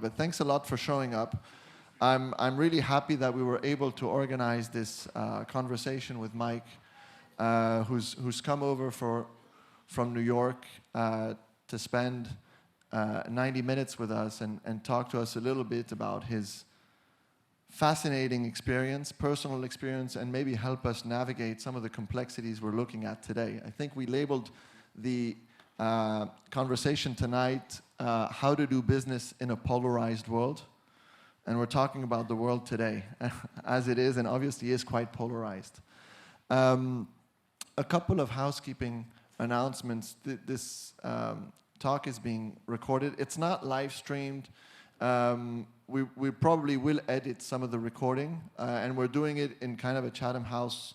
But thanks a lot for showing up. I'm really happy that we were able to organize this conversation with Mike, who's come over from New York to spend 90 minutes with us and talk to us a little bit about his fascinating experience, personal experience, and maybe help us navigate some of the complexities we're looking at today. I think we labeled the conversation tonight, how to do business in a polarized world. And we're talking about the world today, as it is, and obviously is quite polarized. A couple of housekeeping announcements. This talk is being recorded. It's not live streamed. We probably will edit some of the recording, and we're doing it in kind of a Chatham House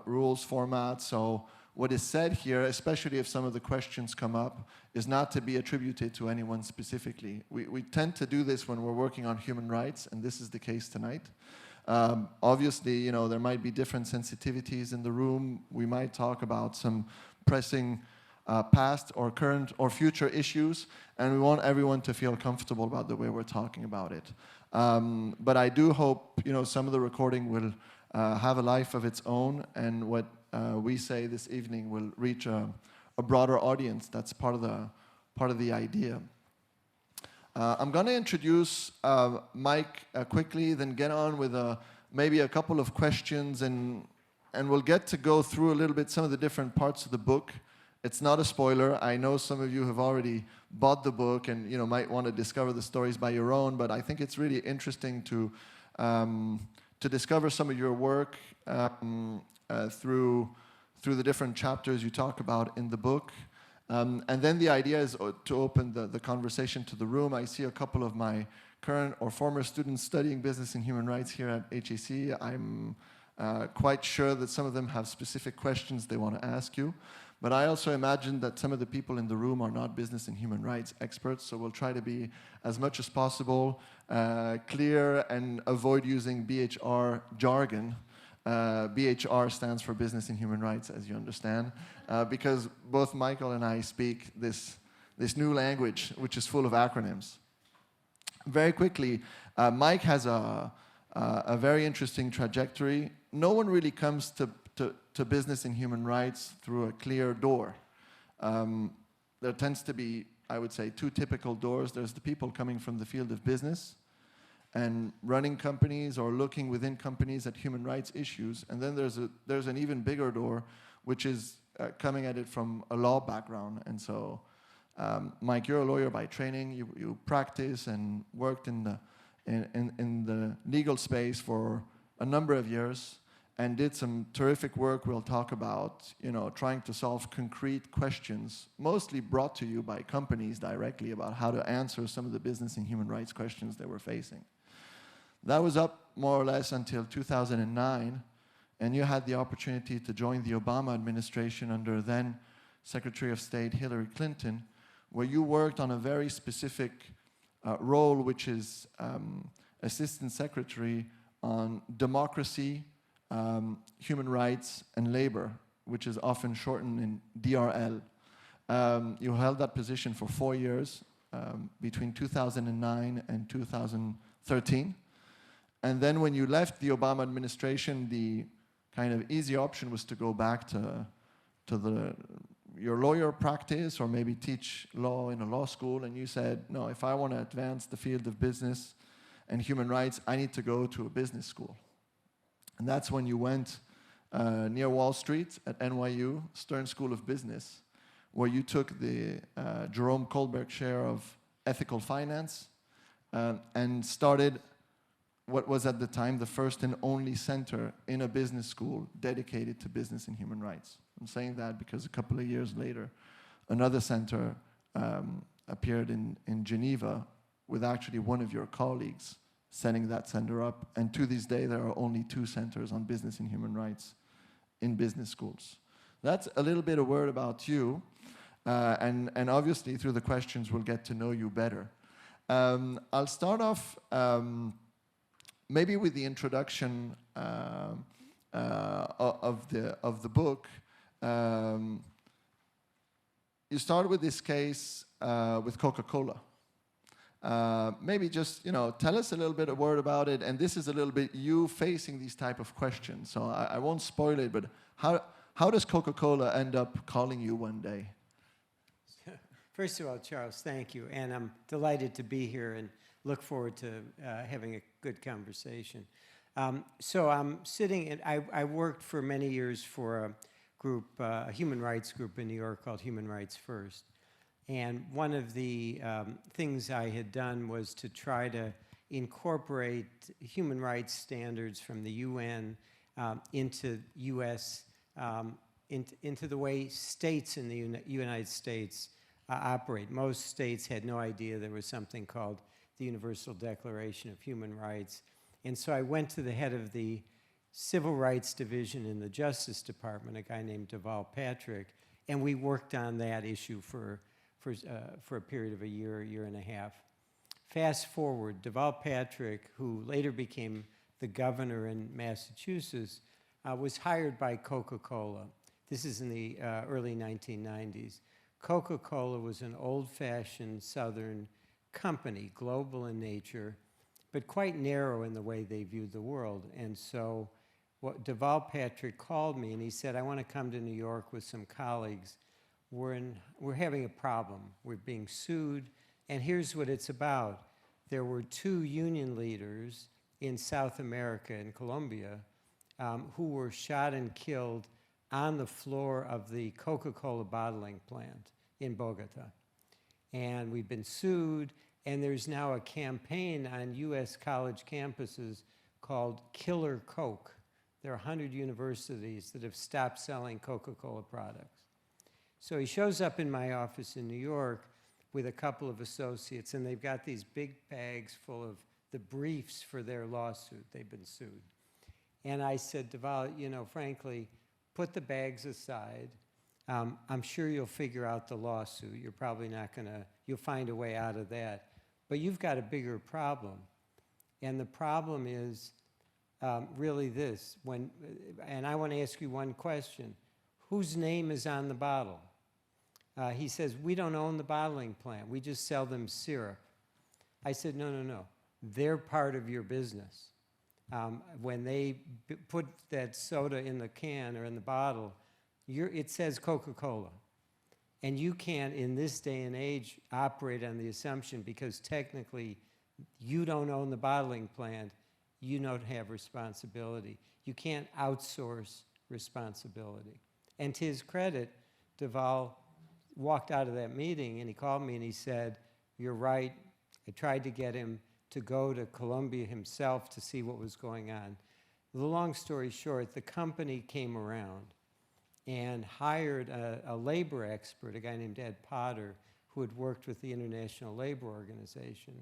rules format. So what is said here, especially if some of the questions come up, is not to be attributed to anyone specifically. We tend to do this when we're working on human rights, and this is the case tonight. Obviously, you know, there might be different sensitivities in the room. We might talk about some pressing past or current or future issues, and we want everyone to feel comfortable about the way we're talking about it. But I do hope, you know, some of the recording will have a life of its own, and what we say this evening will reach a broader audience. That's part of the idea. I'm going to introduce Mike quickly, then get on with maybe a couple of questions, and we'll get to go through a little bit some of the different parts of the book. It's not a spoiler. I know some of you have already bought the book and, you know, might want to discover the stories by your own, but I think it's really interesting to discover some of your work through the different chapters you talk about in the book. And then the idea is to open the conversation to the room. I see a couple of my current or former students studying business and human rights here at HEC. I'm quite sure that some of them have specific questions they want to ask you. But I also imagine that some of the people in the room are not business and human rights experts, so we'll try to be, as much as possible, clear and avoid using BHR jargon. BHR stands for Business and Human Rights, as you understand, because both Michael and I speak this new language, which is full of acronyms. Very quickly, Mike has a very interesting trajectory. No one really comes to business and human rights through a clear door. There tends to be, I would say, two typical doors. There's the people coming from the field of business and running companies or looking within companies at human rights issues. And then there's an even bigger door, which is coming at it from a law background. And so, Mike, you're a lawyer by training. You practice and worked in the legal space for a number of years and did some terrific work we'll talk about, you know, trying to solve concrete questions, mostly brought to you by companies directly about how to answer some of the business and human rights questions they were facing. That was up more or less until 2009, and you had the opportunity to join the Obama administration under then Secretary of State Hillary Clinton, where you worked on a very specific role, which is Assistant Secretary on democracy, human rights, and labor, which is often shortened in DRL. You held that position for 4 years, between 2009 and 2013. And then when you left the Obama administration, the kind of easy option was to go back to your lawyer practice or maybe teach law in a law school. And you said, no, if I want to advance the field of business and human rights, I need to go to a business school. And that's when you went near Wall Street at NYU, Stern School of Business, where you took the Jerome Kohlberg Chair of Ethical Finance and started what was at the time the first and only center in a business school dedicated to business and human rights. I'm saying that because a couple of years later, another center appeared in Geneva with actually one of your colleagues setting that center up. And to this day, there are only 2 centers on business and human rights in business schools. That's a little bit of word about you. And obviously, through the questions, we'll get to know you better. I'll start off maybe with the introduction of the book. You start with this case with Coca-Cola. maybe just, tell us a little bit, a word about it. And this is a little bit you facing these type of questions. So I won't spoil it, but how does Coca-Cola end up calling you one day? First of all, Charles, thank you. And I'm delighted to be here and look forward to having a good conversation. So I'm sitting, I worked for many years for a group, a human rights group in New York called Human Rights First. And one of the things I had done was to try to incorporate human rights standards from the UN into U.S., into the way states in the United States operate. Most states had no idea there was something called the Universal Declaration of Human Rights. And so I went to the head of the Civil Rights Division in the Justice Department, a guy named Deval Patrick, and we worked on that issue for a period of a year and a half. Fast forward, Deval Patrick, who later became the governor in Massachusetts, was hired by Coca-Cola. This is in the early 1990s. Coca-Cola was an old-fashioned Southern company, global in nature, but quite narrow in the way they viewed the world. And so Deval Patrick called me and he said, I want to come to New York with some colleagues. We're having a problem. We're being sued. And here's what it's about. There were 2 union leaders in South America, in Colombia, who were shot and killed on the floor of the Coca-Cola bottling plant in Bogota. And we've been sued. And there's now a campaign on U.S. college campuses called Killer Coke. There are 100 universities that have stopped selling Coca-Cola products. So he shows up in my office in New York with a couple of associates, and they've got these big bags full of the briefs for their lawsuit. They've been sued. And I said, Deval, frankly, put the bags aside. I'm sure you'll figure out the lawsuit. You're probably not you'll find a way out of that. But you've got a bigger problem. And the problem is really this. And I want to ask you one question. Whose name is on the bottle? He says, we don't own the bottling plant. We just sell them syrup. I said, no. They're part of your business. When they put that soda in the can or in the bottle, it says Coca-Cola. And you can't, in this day and age, operate on the assumption because technically you don't own the bottling plant, you don't have responsibility. You can't outsource responsibility. And to his credit, Deval walked out of that meeting and he called me and he said, you're right. I tried to get him to go to Colombia himself to see what was going on. The long story short, the company came around and hired a labor expert, a guy named Ed Potter, who had worked with the International Labor Organization.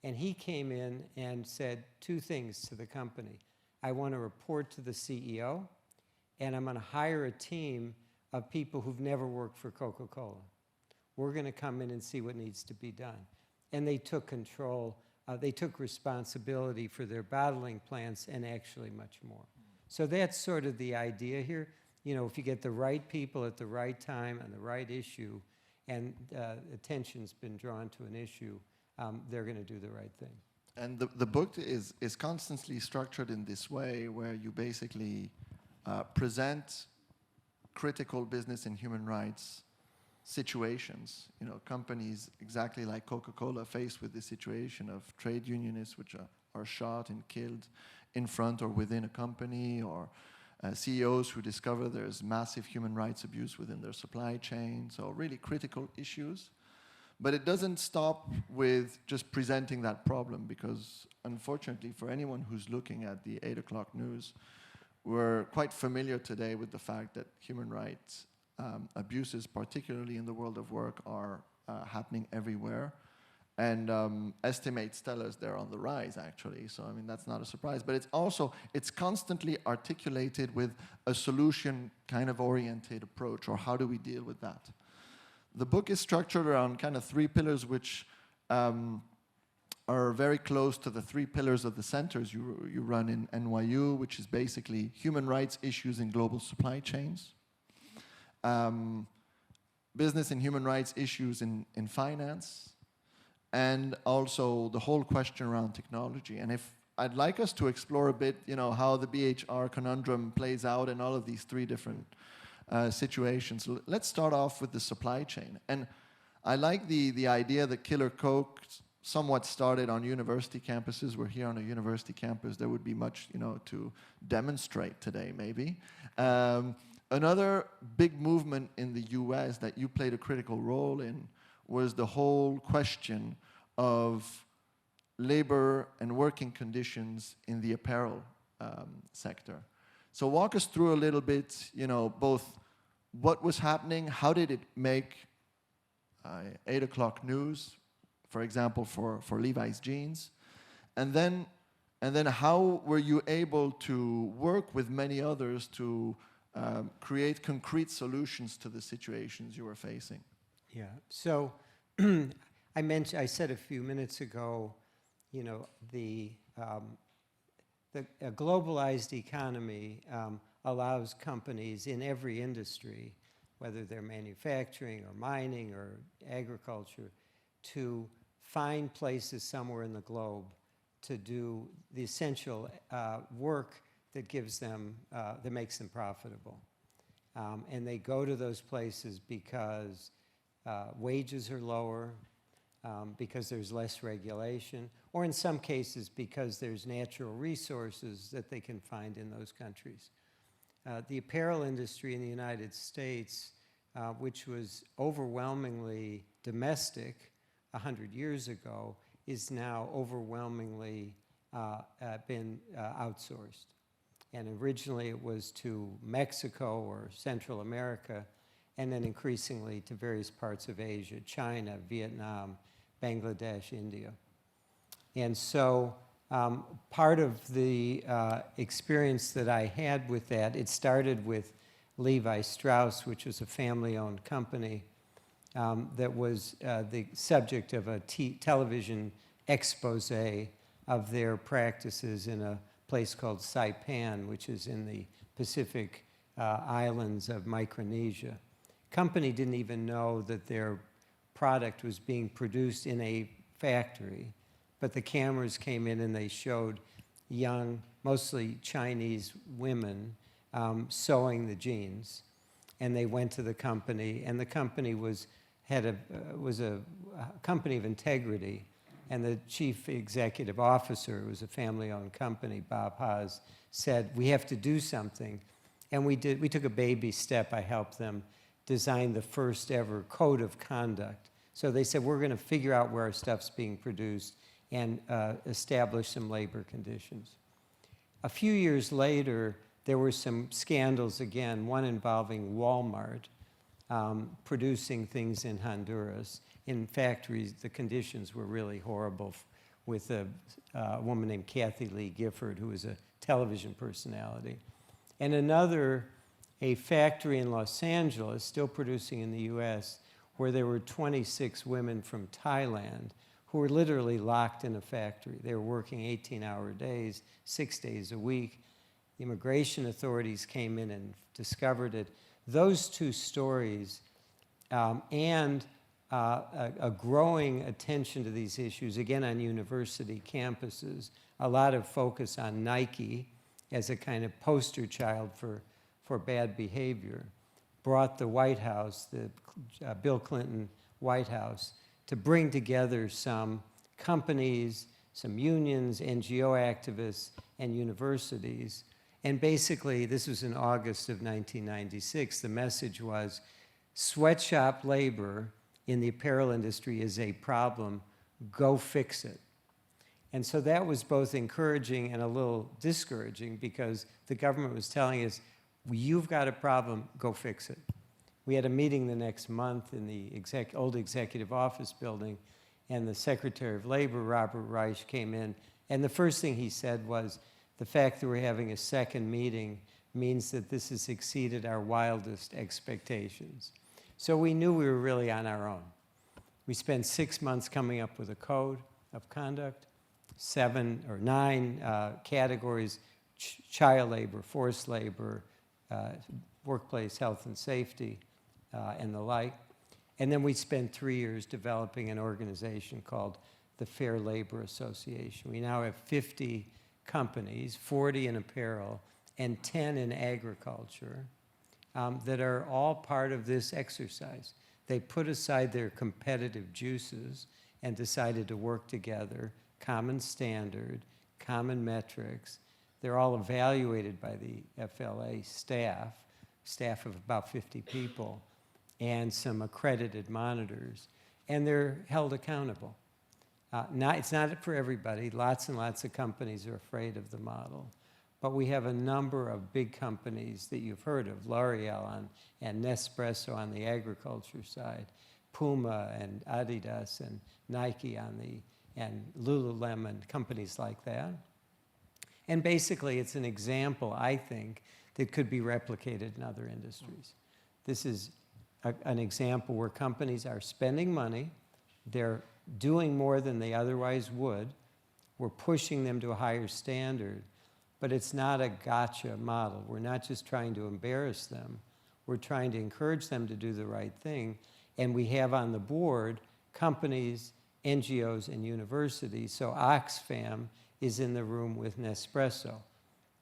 And he came in and said 2 things to the company. I want to report to the CEO, and I'm going to hire a team of people who've never worked for Coca-Cola. We're going to come in and see what needs to be done. And they took control. They took responsibility for their bottling plants and actually much more. So that's sort of the idea here. If you get the right people at the right time and the right issue, and attention's been drawn to an issue, they're going to do the right thing. And the book is constantly structured in this way, where you basically present critical business and human rights situations. Companies exactly like Coca-Cola faced with the situation of trade unionists which are shot and killed in front or within a company, or CEOs who discover there's massive human rights abuse within their supply chain. So really critical issues. But it doesn't stop with just presenting that problem, because unfortunately for anyone who's looking at the 8 o'clock news, we're quite familiar today with the fact that human rights abuses, particularly in the world of work, are happening everywhere. And estimates tell us they're on the rise, actually. So, that's not a surprise. But it's constantly articulated with a solution kind of oriented approach, or how do we deal with that? The book is structured around kind of 3 pillars, which are very close to the 3 pillars of the centers you run in NYU, which is basically human rights issues in global supply chains, business and human rights issues in finance, and also the whole question around technology. And if I'd like us to explore a bit, how the BHR conundrum plays out in all of these three different situations. Let's start off with the supply chain. And I like the idea that Killer Coke somewhat started on university campuses. We're here on a university campus. There would be much, to demonstrate today, maybe. Another big movement in the US that you played a critical role in was the whole question of labor and working conditions in the apparel sector. So walk us through a little bit, both what was happening, how did it make 8 o'clock news, for example, for Levi's jeans, and then how were you able to work with many others to create concrete solutions to the situations you were facing? Yeah. So I said a few minutes ago, a globalized economy allows companies in every industry, whether they're manufacturing or mining or agriculture, to find places somewhere in the globe to do the essential work that gives them, that makes them profitable. And they go to those places because wages are lower, because there's less regulation, or in some cases because there's natural resources that they can find in those countries. The apparel industry in the United States, which was overwhelmingly domestic 100 years ago, is now overwhelmingly been outsourced. And originally it was to Mexico or Central America, and then increasingly to various parts of Asia, China, Vietnam, Bangladesh, India. And so part of the experience that I had with that, it started with Levi Strauss, which was a family-owned company that was the subject of a television expose of their practices in a place called Saipan, which is in the Pacific islands of Micronesia. Company didn't even know that their product was being produced in a factory, but the cameras came in and they showed young, mostly Chinese women sewing the jeans. And they went to the company, and the company was a company of integrity. And the chief executive officer, who was a family-owned company, Bob Haas, said, we have to do something. And we took a baby step. I helped them design the first ever code of conduct. So they said, we're going to figure out where our stuff's being produced and establish some labor conditions. A few years later, there were some scandals again, one involving Walmart producing things in Honduras. In factories, the conditions were really horrible with a woman named Kathy Lee Gifford, who was a television personality. And another, a factory in Los Angeles, still producing in the US, where there were 26 women from Thailand who were literally locked in a factory. They were working 18-hour days, 6 days a week. The immigration authorities came in and discovered it. Those two stories and a growing attention to these issues, again on university campuses, a lot of focus on Nike as a kind of poster child for bad behavior, brought the White House, the Bill Clinton White House, to bring together some companies, some unions, NGO activists, and universities. And basically, this was in August of 1996, the message was, sweatshop labor in the apparel industry is a problem, go fix it. And so that was both encouraging and a little discouraging, because the government was telling us, you've got a problem, go fix it. We had a meeting the next month in the old executive office building, and the Secretary of Labor, Robert Reich, came in, and the first thing he said was, the fact that we're having a second meeting means that this has exceeded our wildest expectations. So we knew we were really on our own. We spent 6 months coming up with a code of conduct, 7 or 9 categories: child labor, forced labor, workplace health and safety, and the like. And then we spent 3 years developing an organization called the Fair Labor Association. We now have 50 companies, 40 in apparel, and 10 in agriculture, that are all part of this exercise. They put aside their competitive juices and decided to work together, common standard, common metrics. They're all evaluated by the FLA staff of about 50 people, and some accredited monitors, and they're held accountable. It's not for everybody. Lots and lots of companies are afraid of the model. But we have a number of big companies that you've heard of, L'Oreal and Nespresso on the agriculture side, Puma and Adidas and Nike and Lululemon, companies like that. And basically, it's an example, I think, that could be replicated in other industries. This is an example where companies are spending money, they're doing more than they otherwise would, we're pushing them to a higher standard, but it's not a gotcha model. We're not just trying to embarrass them, we're trying to encourage them to do the right thing, and we have on the board companies, NGOs, and universities, so Oxfam is in the room with Nespresso.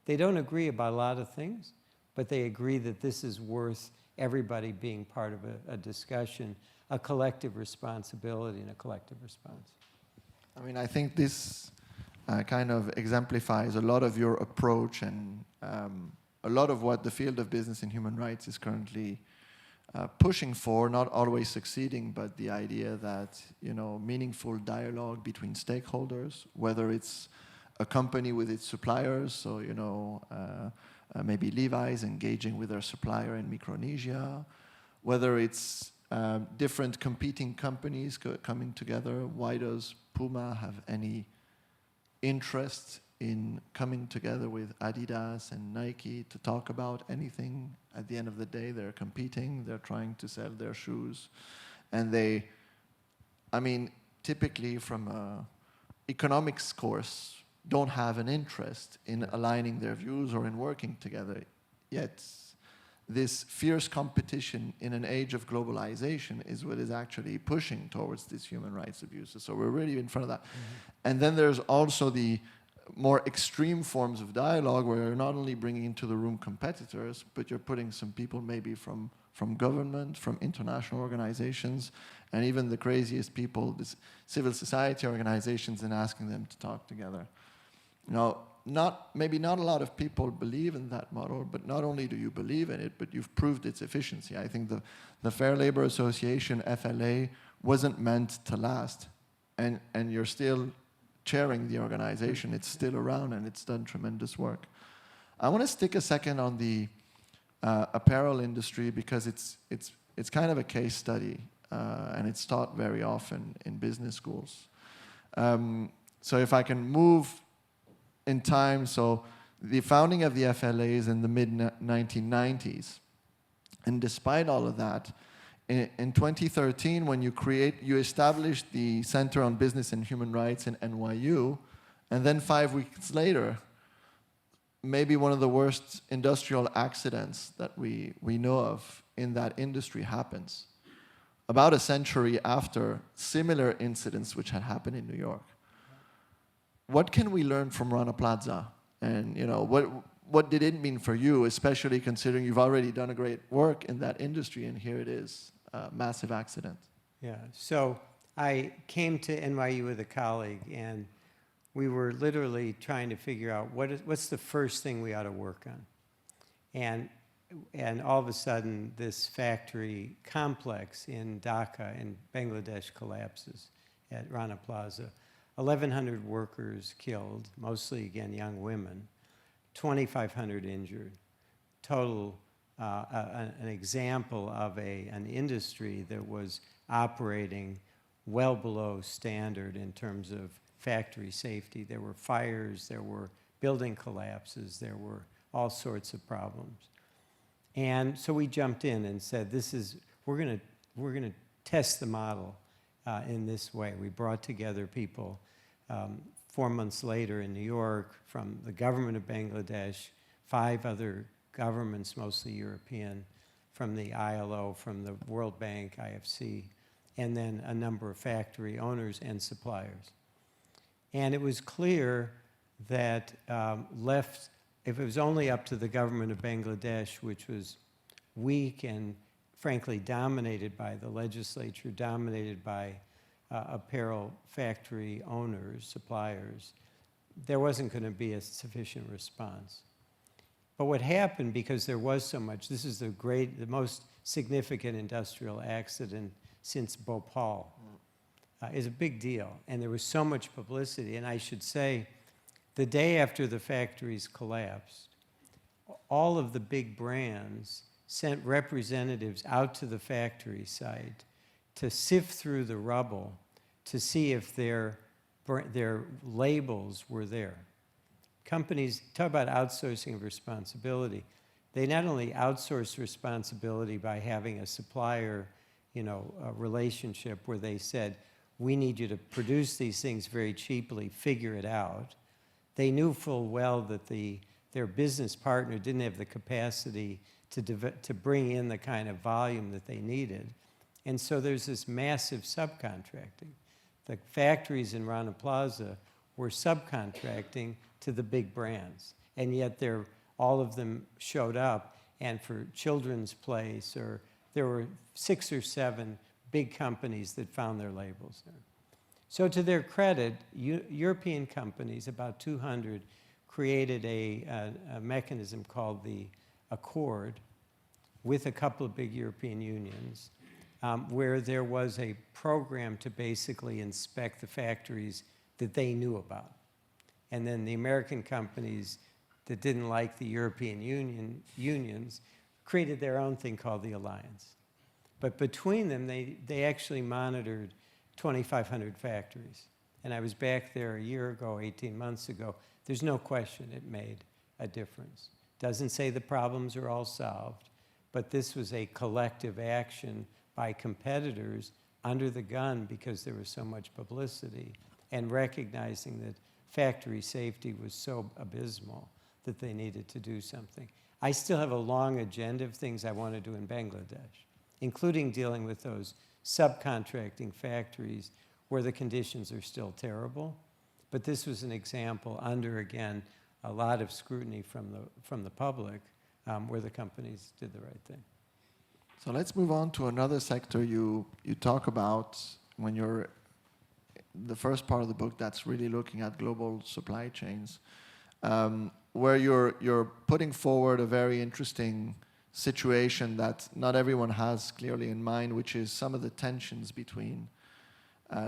They don't agree about a lot of things, but they agree that this is worth everybody being part of a discussion, a collective responsibility and a collective response. I mean, I think this kind of exemplifies a lot of your approach and a lot of what the field of business and human rights is currently pushing for, not always succeeding, but the idea that, meaningful dialogue between stakeholders, whether it's a company with its suppliers, so, maybe Levi's engaging with their supplier in Micronesia, whether it's different competing companies coming together. Why does Puma have any interest in coming together with Adidas and Nike to talk about anything? At the end of the day, they're competing, they're trying to sell their shoes. And typically from an economics course, don't have an interest in aligning their views or in working together. Yet, this fierce competition in an age of globalization is what is actually pushing towards these human rights abuses. So we're really in front of that. Mm-hmm. And then there's also the more extreme forms of dialogue where you're not only bringing into the room competitors, but you're putting some people maybe from government, from international organizations, and even the craziest people, this civil society organizations, and asking them to talk together. Maybe not a lot of people believe in that model, but not only do you believe in it, but you've proved its efficiency. I think the Fair Labor Association, FLA, wasn't meant to last. And you're still chairing the organization. It's still around and it's done tremendous work. I want to stick a second on the apparel industry because it's kind of a case study and it's taught very often in business schools. So if I can move in time, so the founding of the FLA is in the mid-1990s. And despite all of that, in 2013, when you established the Center on Business and Human Rights in NYU, and then 5 weeks later, maybe one of the worst industrial accidents that we know of in that industry happens. About a century after similar incidents which had happened in New York. What can we learn from Rana Plaza? And what did it mean for you, especially considering you've already done a great work in that industry, and here it is, a massive accident. Yeah, so I came to NYU with a colleague, and we were literally trying to figure out what's the first thing we ought to work on. And all of a sudden, this factory complex in Dhaka in Bangladesh collapses at Rana Plaza. 1,100 workers killed, mostly, again, young women, 2,500 injured. Total, an example of an industry that was operating well below standard in terms of factory safety. There were fires, there were building collapses, there were all sorts of problems. And so we jumped in and said, we're gonna test the model in this way. We brought together people 4 months later in New York from the government of Bangladesh, 5 other governments, mostly European, from the ILO, from the World Bank, IFC, and then a number of factory owners and suppliers. And it was clear that if it was only up to the government of Bangladesh, which was weak and frankly dominated by the legislature, dominated by apparel factory owners, suppliers, there wasn't going to be a sufficient response. But what happened, because there was so much, this is the most significant industrial accident since Bhopal, is a big deal. And there was so much publicity. And I should say, the day after the factories collapsed, all of the big brands sent representatives out to the factory site to sift through the rubble to see if their labels were there. Companies, talk about outsourcing of responsibility. They not only outsource responsibility by having a supplier, a relationship where they said, we need you to produce these things very cheaply, figure it out. They knew full well that their business partner didn't have the capacity to bring in the kind of volume that they needed. And so there's this massive subcontracting. The factories in Rana Plaza were subcontracting to the big brands. And yet all of them showed up, and for Children's Place, or there were 6 or 7 big companies that found their labels there. So to their credit, European companies, about 200, created a mechanism called the Accord with a couple of big European unions, where there was a program to basically inspect the factories that they knew about. And then the American companies that didn't like the European unions created their own thing called the Alliance. But between them, they actually monitored 2,500 factories. And I was back there a year ago, 18 months ago. There's no question it made a difference. Doesn't say the problems are all solved, but this was a collective action by competitors under the gun because there was so much publicity, and recognizing that factory safety was so abysmal that they needed to do something. I still have a long agenda of things I want to do in Bangladesh, including dealing with those subcontracting factories where the conditions are still terrible. But this was an example under, again, a lot of scrutiny from the public, where the companies did the right thing. So let's move on to another sector you talk about when you're the first part of the book that's really looking at global supply chains, where you're putting forward a very interesting situation that not everyone has clearly in mind, which is some of the tensions between,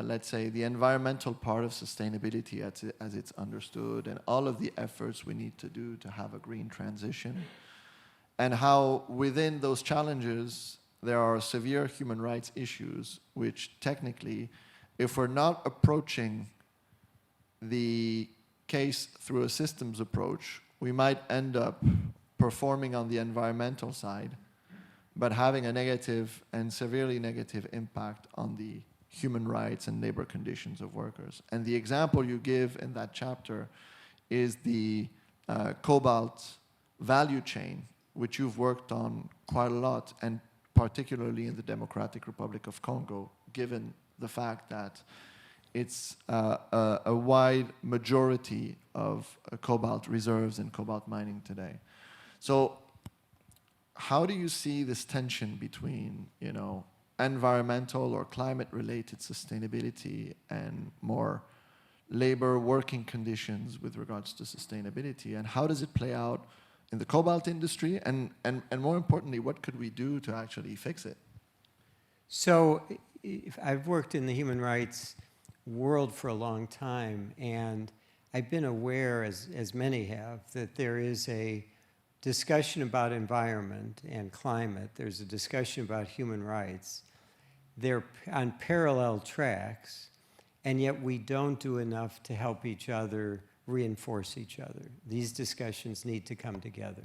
let's say, the environmental part of sustainability as it's understood, and all of the efforts we need to do to have a green transition, and how within those challenges there are severe human rights issues, which technically, if we're not approaching the case through a systems approach, we might end up performing on the environmental side, but having a negative and severely negative impact on the human rights and labor conditions of workers. And the example you give in that chapter is the cobalt value chain, which you've worked on quite a lot, and particularly in the Democratic Republic of Congo, given the fact that it's a wide majority of cobalt reserves and cobalt mining today. So how do you see this tension between, environmental or climate-related sustainability and more labor working conditions with regards to sustainability? And how does it play out in the cobalt industry? And more importantly, what could we do to actually fix it? So I've worked in the human rights world for a long time, and I've been aware, as many have, that there is a discussion about environment and climate. There's a discussion about human rights. They're on parallel tracks, and yet we don't do enough to help each other reinforce each other. These discussions need to come together.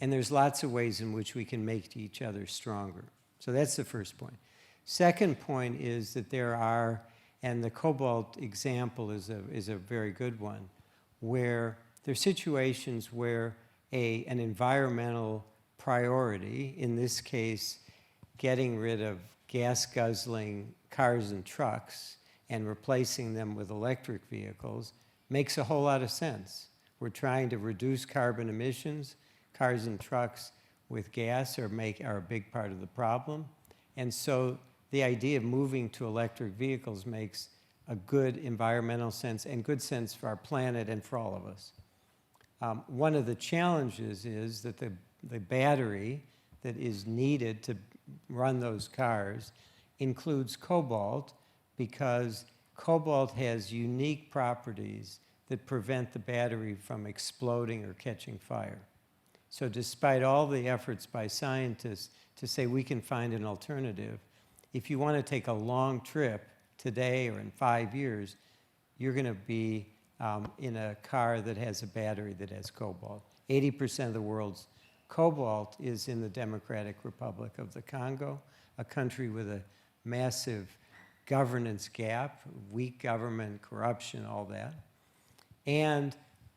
And there's lots of ways in which we can make each other stronger. So that's the first point. Second point is that there are, and the cobalt example is a very good one, where there are situations where an environmental priority, in this case, getting rid of gas-guzzling cars and trucks and replacing them with electric vehicles, makes a whole lot of sense. We're trying to reduce carbon emissions. Cars and trucks with gas are a big part of the problem. And so the idea of moving to electric vehicles makes a good environmental sense and good sense for our planet and for all of us. One of the challenges is that the battery that is needed to run those cars includes cobalt, because cobalt has unique properties that prevent the battery from exploding or catching fire. So despite all the efforts by scientists to say we can find an alternative, if you want to take a long trip today or in 5 years, you're going to be in a car that has a battery that has cobalt. 80% of the world's cobalt is in the Democratic Republic of the Congo, a country with a massive governance gap, weak government, corruption, all that. And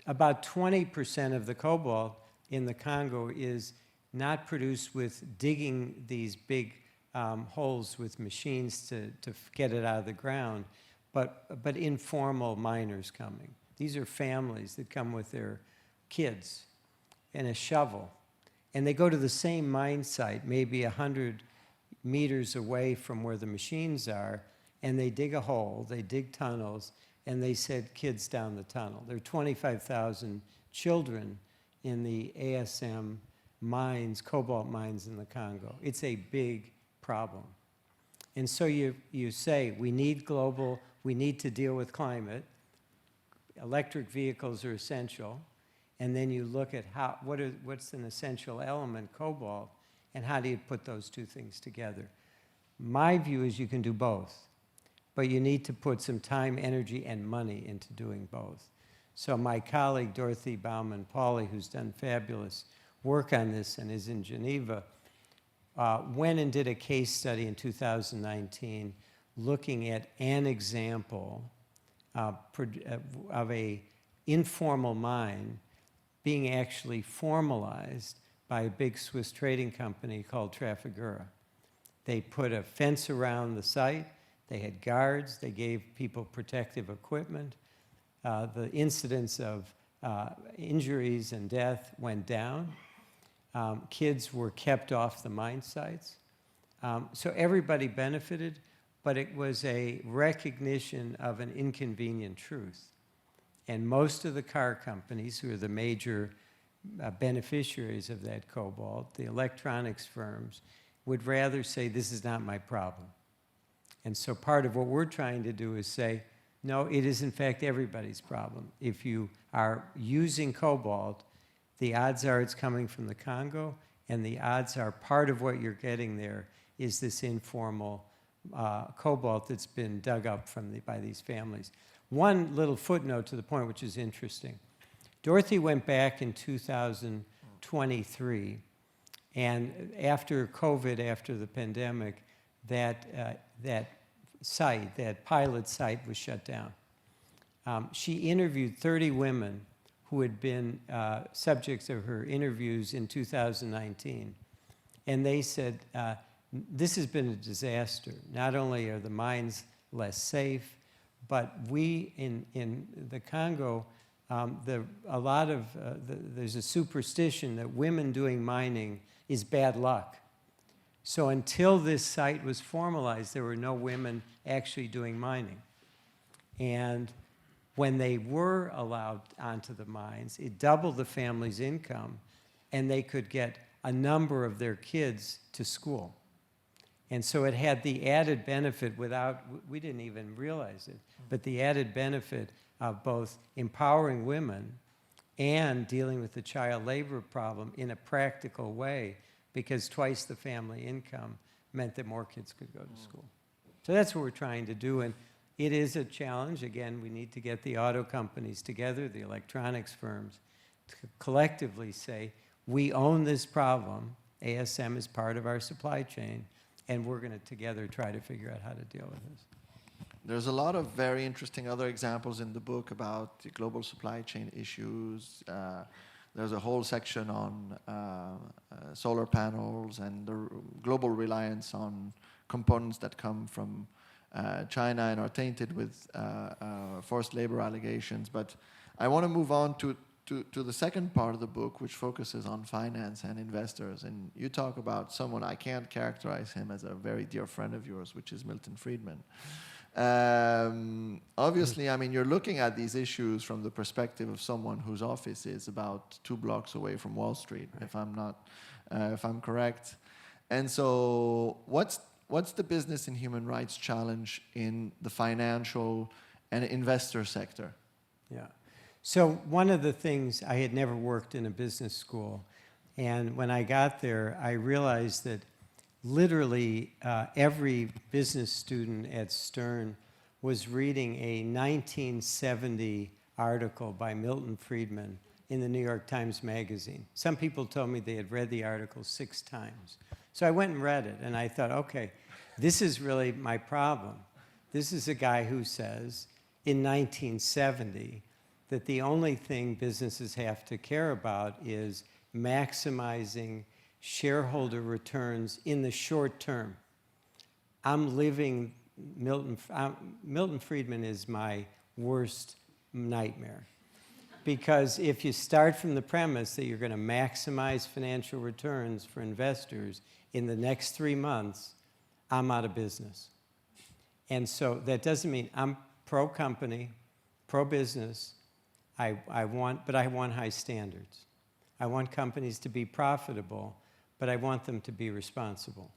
about 20% of the cobalt in the Congo is not produced with digging these big holes with machines to get it out of the ground, but informal miners coming. These are families that come with their kids and a shovel. And they go to the same mine site, maybe 100 meters away from where the machines are, and they dig a hole, they dig tunnels, and they send kids down the tunnel. There are 25,000 children in the ASM mines, cobalt mines in the Congo. It's a big problem. And so you say, we need to deal with climate. Electric vehicles are essential. And then you look at what's an essential element, cobalt, and how do you put those two things together? My view is you can do both, but you need to put some time, energy, and money into doing both. So my colleague, Dorothy Baumann-Pauli, who's done fabulous work on this and is in Geneva, went and did a case study in 2019 looking at an example of a informal mine being actually formalized by a big Swiss trading company called Trafigura. They put a fence around the site, they had guards, they gave people protective equipment. The incidence of injuries and death went down. Kids were kept off the mine sites. So everybody benefited, but it was a recognition of an inconvenient truth. And most of the car companies, who are the major beneficiaries of that cobalt, the electronics firms, would rather say, this is not my problem. And so part of what we're trying to do is say, no, it is in fact everybody's problem. If you are using cobalt, the odds are it's coming from the Congo, and the odds are part of what you're getting there is this informal cobalt that's been dug up by these families. One little footnote to the point, which is interesting. Dorothy went back in 2023, and after COVID, after the pandemic, that pilot site was shut down. She interviewed 30 women who had been subjects of her interviews in 2019. And they said, this has been a disaster. Not only are the mines less safe, but we in the Congo, there's a superstition that women doing mining is bad luck. So until this site was formalized, there were no women actually doing mining. And when they were allowed onto the mines, it doubled the family's income, and they could get a number of their kids to school. And so it had the added benefit we didn't even realize it, but the added benefit of both empowering women and dealing with the child labor problem in a practical way, because twice the family income meant that more kids could go to school. So that's what we're trying to do, and it is a challenge. Again, we need to get the auto companies together, the electronics firms, to collectively say, we own this problem, ASM is part of our supply chain, and we're going to together try to figure out how to deal with this. There's a lot of very interesting other examples in the book about the global supply chain issues, there's a whole section on solar panels and the global reliance on components that come from China and are tainted with forced labor allegations. But I want to move on to the second part of the book, which focuses on finance and investors. And you talk about someone, I can't characterize him as a very dear friend of yours, which is Milton Friedman. Obviously, I mean, you're looking at these issues from the perspective of someone whose office is about 2 blocks away from Wall Street, if I'm correct. And so what's the business and human rights challenge in the financial and investor sector? Yeah. So one of the things, I had never worked in a business school, and when I got there, I realized that literally every business student at Stern was reading a 1970 article by Milton Friedman in the New York Times Magazine. Some people told me they had read the article 6 times. So I went and read it, and I thought, okay, this is really my problem. This is a guy who says in 1970 that the only thing businesses have to care about is maximizing shareholder returns in the short term. I'm living Milton Friedman is my worst nightmare. Because if you start from the premise that you're going to maximize financial returns for investors in the next 3 months, I'm out of business. And so that doesn't mean I'm pro-company, pro-business. I want high standards. I want companies to be profitable, but I want them to be responsible.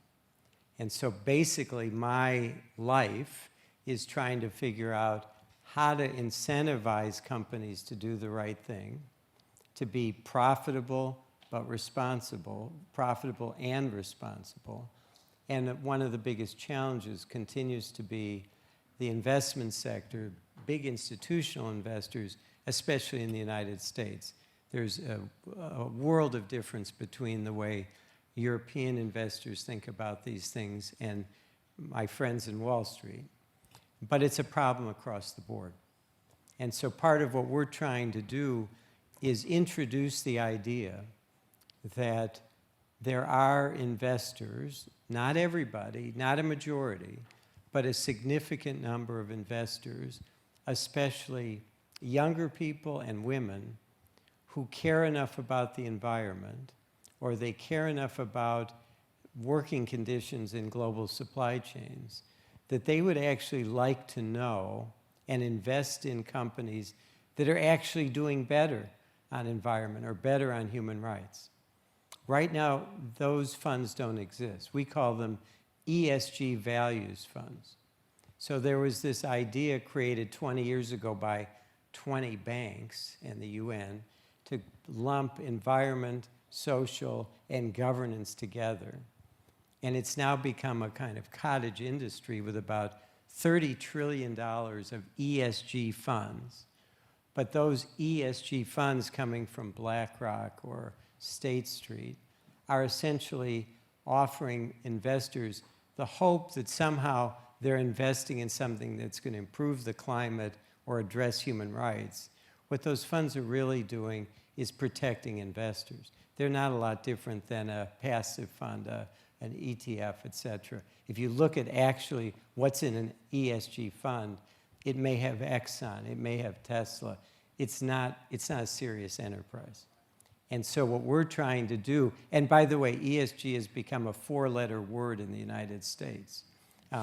And so basically my life is trying to figure out how to incentivize companies to do the right thing, to be profitable but responsible, profitable and responsible. And one of the biggest challenges continues to be the investment sector, big institutional investors, especially in the United States. There's a world of difference between the way European investors think about these things and my friends in Wall Street. But it's a problem across the board. And so part of what we're trying to do is introduce the idea that there are investors, not everybody, not a majority, but a significant number of investors, especially younger people and women, who care enough about the environment, or they care enough about working conditions in global supply chains, that they would actually like to know and invest in companies that are actually doing better on environment or better on human rights. Right now, those funds don't exist. We call them ESG values funds. So there was this idea created 20 years ago by 20 banks and the UN to lump environment, social, and governance together. And it's now become a kind of cottage industry with about $30 trillion of ESG funds. But those ESG funds coming from BlackRock or State Street are essentially offering investors the hope that somehow they're investing in something that's going to improve the climate or address human rights. What those funds are really doing is protecting investors. They're not a lot different than a passive fund, an ETF, et cetera. If you look at actually what's in an ESG fund, it may have Exxon, it may have Tesla. It's not a serious enterprise. And so what we're trying to do, and by the way, ESG has become a 4-letter word in the United States.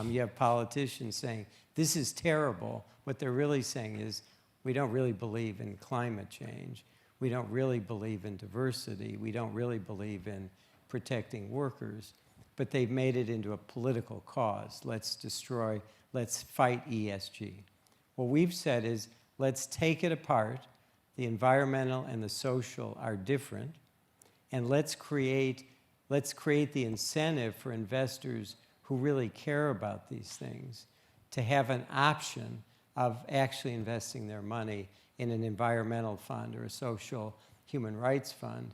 You have politicians saying, this is terrible. What they're really saying is, we don't really believe in climate change. We don't really believe in diversity. We don't really believe in protecting workers. But they've made it into a political cause. Let's fight ESG. What we've said is, let's take it apart. The environmental and the social are different. And let's create the incentive for investors who really care about these things to have an option of actually investing their money in an environmental fund or a social human rights fund,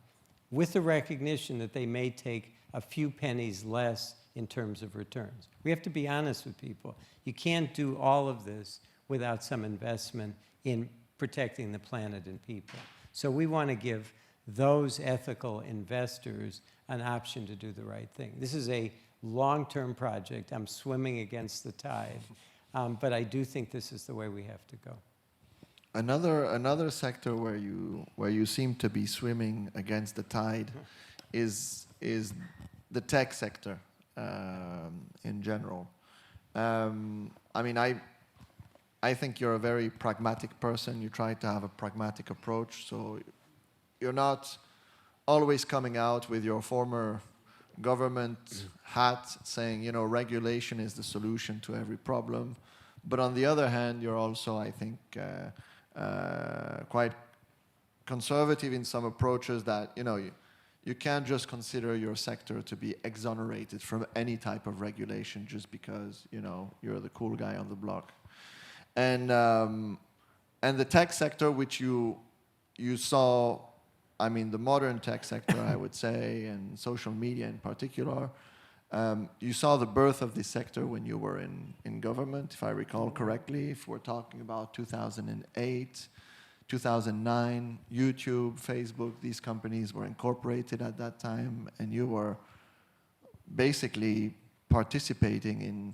with the recognition that they may take a few pennies less in terms of returns. We have to be honest with people. You can't do all of this without some investment in protecting the planet and people. So we want to give those ethical investors an option to do the right thing. This is a long-term project. I'm swimming against the tide, but I do think this is the way we have to go. Another sector where you seem to be swimming against the tide is the tech sector in general. I mean, I think you're a very pragmatic person. You try to have a pragmatic approach, so you're not always coming out with your former government hat saying, you know, regulation is the solution to every problem. But on the other hand, you're also, I think, quite conservative in some approaches that, you know, you can't just consider your sector to be exonerated from any type of regulation just because, you know, you're the cool guy on the block. And the tech sector, which you saw, I mean, the modern tech sector, I would say, and social media in particular, you saw the birth of this sector when you were in government, if I recall correctly. If we're talking about 2008, 2009, YouTube, Facebook, these companies were incorporated at that time, and you were basically participating in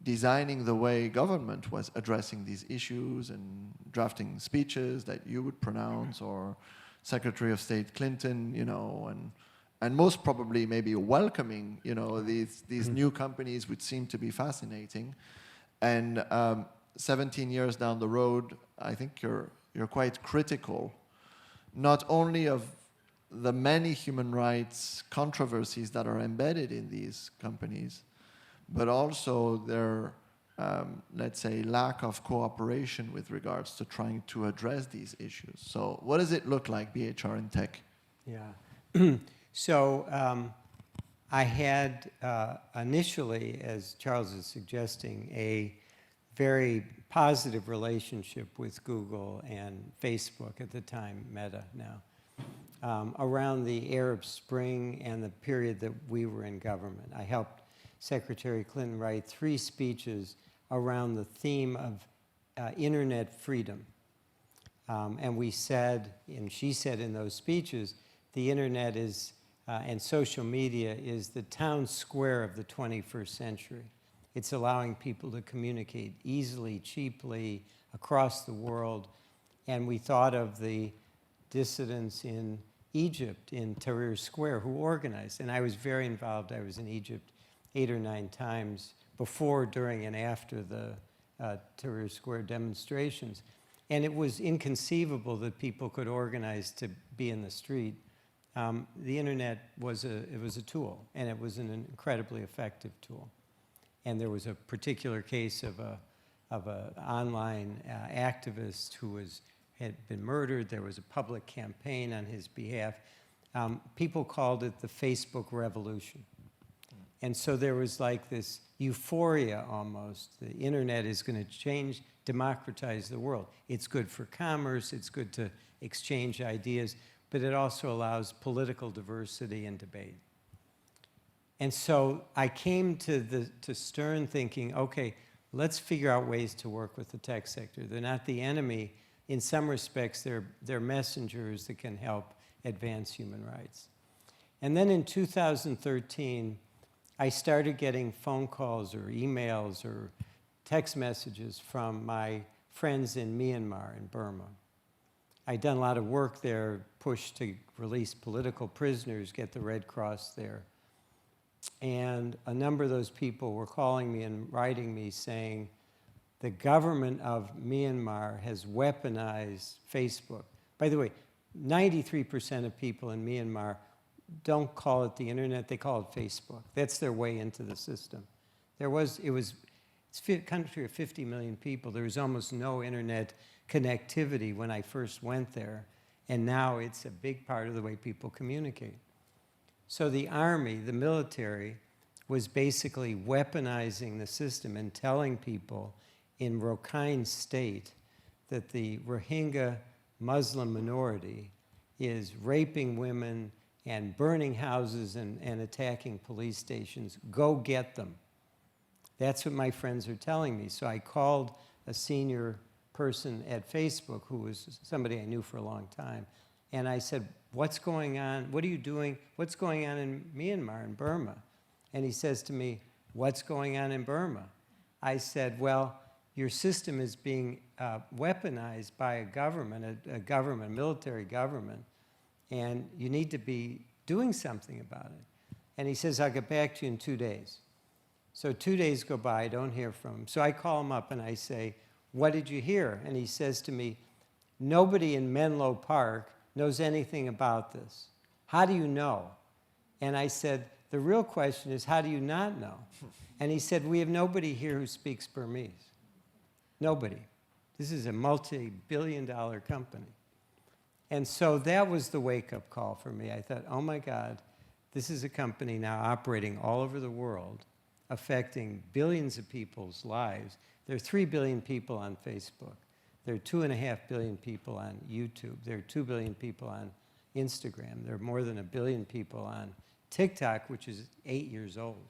designing the way government was addressing these issues and drafting speeches that you would pronounce, or Secretary of State Clinton, you know, and most probably maybe welcoming, you know, these new companies which seem to be fascinating. And 17 years down the road, I think you're quite critical, not only of the many human rights controversies that are embedded in these companies, but also their, let's say, lack of cooperation with regards to trying to address these issues. So what does it look like, BHR in tech? Yeah. So I had initially, as Charles is suggesting, a very positive relationship with Google and Facebook at the time, Meta now, around the Arab Spring and the period that we were in government. I helped Secretary Clinton write 3 speeches around the theme of internet freedom. And we said, and she said in those speeches, the internet is, and social media is the town square of the 21st century. It's allowing people to communicate easily, cheaply, across the world. And we thought of the dissidents in Egypt, in Tahrir Square, who organized. And I was very involved. I was in Egypt 8 or 9 times before, during, and after the Tahrir Square demonstrations. And it was inconceivable that people could organize to be in the street. The internet was a tool, and it was an incredibly effective tool. And there was a particular case of an online activist who had been murdered. There was a public campaign on his behalf. People called it the Facebook revolution. And so there was like this euphoria almost. The internet is going to change, democratize the world. It's good for commerce. It's good to exchange ideas. But it also allows political diversity and debate. And so I came to Stern thinking, okay, let's figure out ways to work with the tech sector. They're not the enemy. In some respects, they're messengers that can help advance human rights. And then in 2013, I started getting phone calls or emails or text messages from my friends in Myanmar, in Burma. I'd done a lot of work there, pushed to release political prisoners, get the Red Cross there. And a number of those people were calling me and writing me saying, the government of Myanmar has weaponized Facebook. By the way, 93% of people in Myanmar don't call it the internet, they call it Facebook. That's their way into the system. It's a country of 50 million people. There was almost no internet connectivity when I first went there, and now it's a big part of the way people communicate. So the army, the military, was basically weaponizing the system and telling people in Rakhine State that the Rohingya Muslim minority is raping women and burning houses and attacking police stations. Go get them. That's what my friends are telling me. So I called a senior person at Facebook who was somebody I knew for a long time And I said, what's going on? What are you doing? What's going on in Myanmar, in Burma? And he says to me, what's going on in Burma? I said, well, your system is being weaponized by a government, a military government, and you need to be doing something about it. And he says, I'll get back to you in 2 days. So 2 days go by, I don't hear from him. So I call him up and I say, what did you hear? And he says to me, nobody in Menlo Park knows anything about this. How do you know? And I said, the real question is, how do you not know? And he said, we have nobody here who speaks Burmese. Nobody. This is a multi-billion-dollar company. And so that was the wake-up call for me. I thought, oh my God, this is a company now operating all over the world, affecting billions of people's lives. There are 3 billion people on Facebook. There are 2.5 billion people on YouTube. There are 2 billion people on Instagram. There are more than 1 billion people on TikTok, which is 8 years old.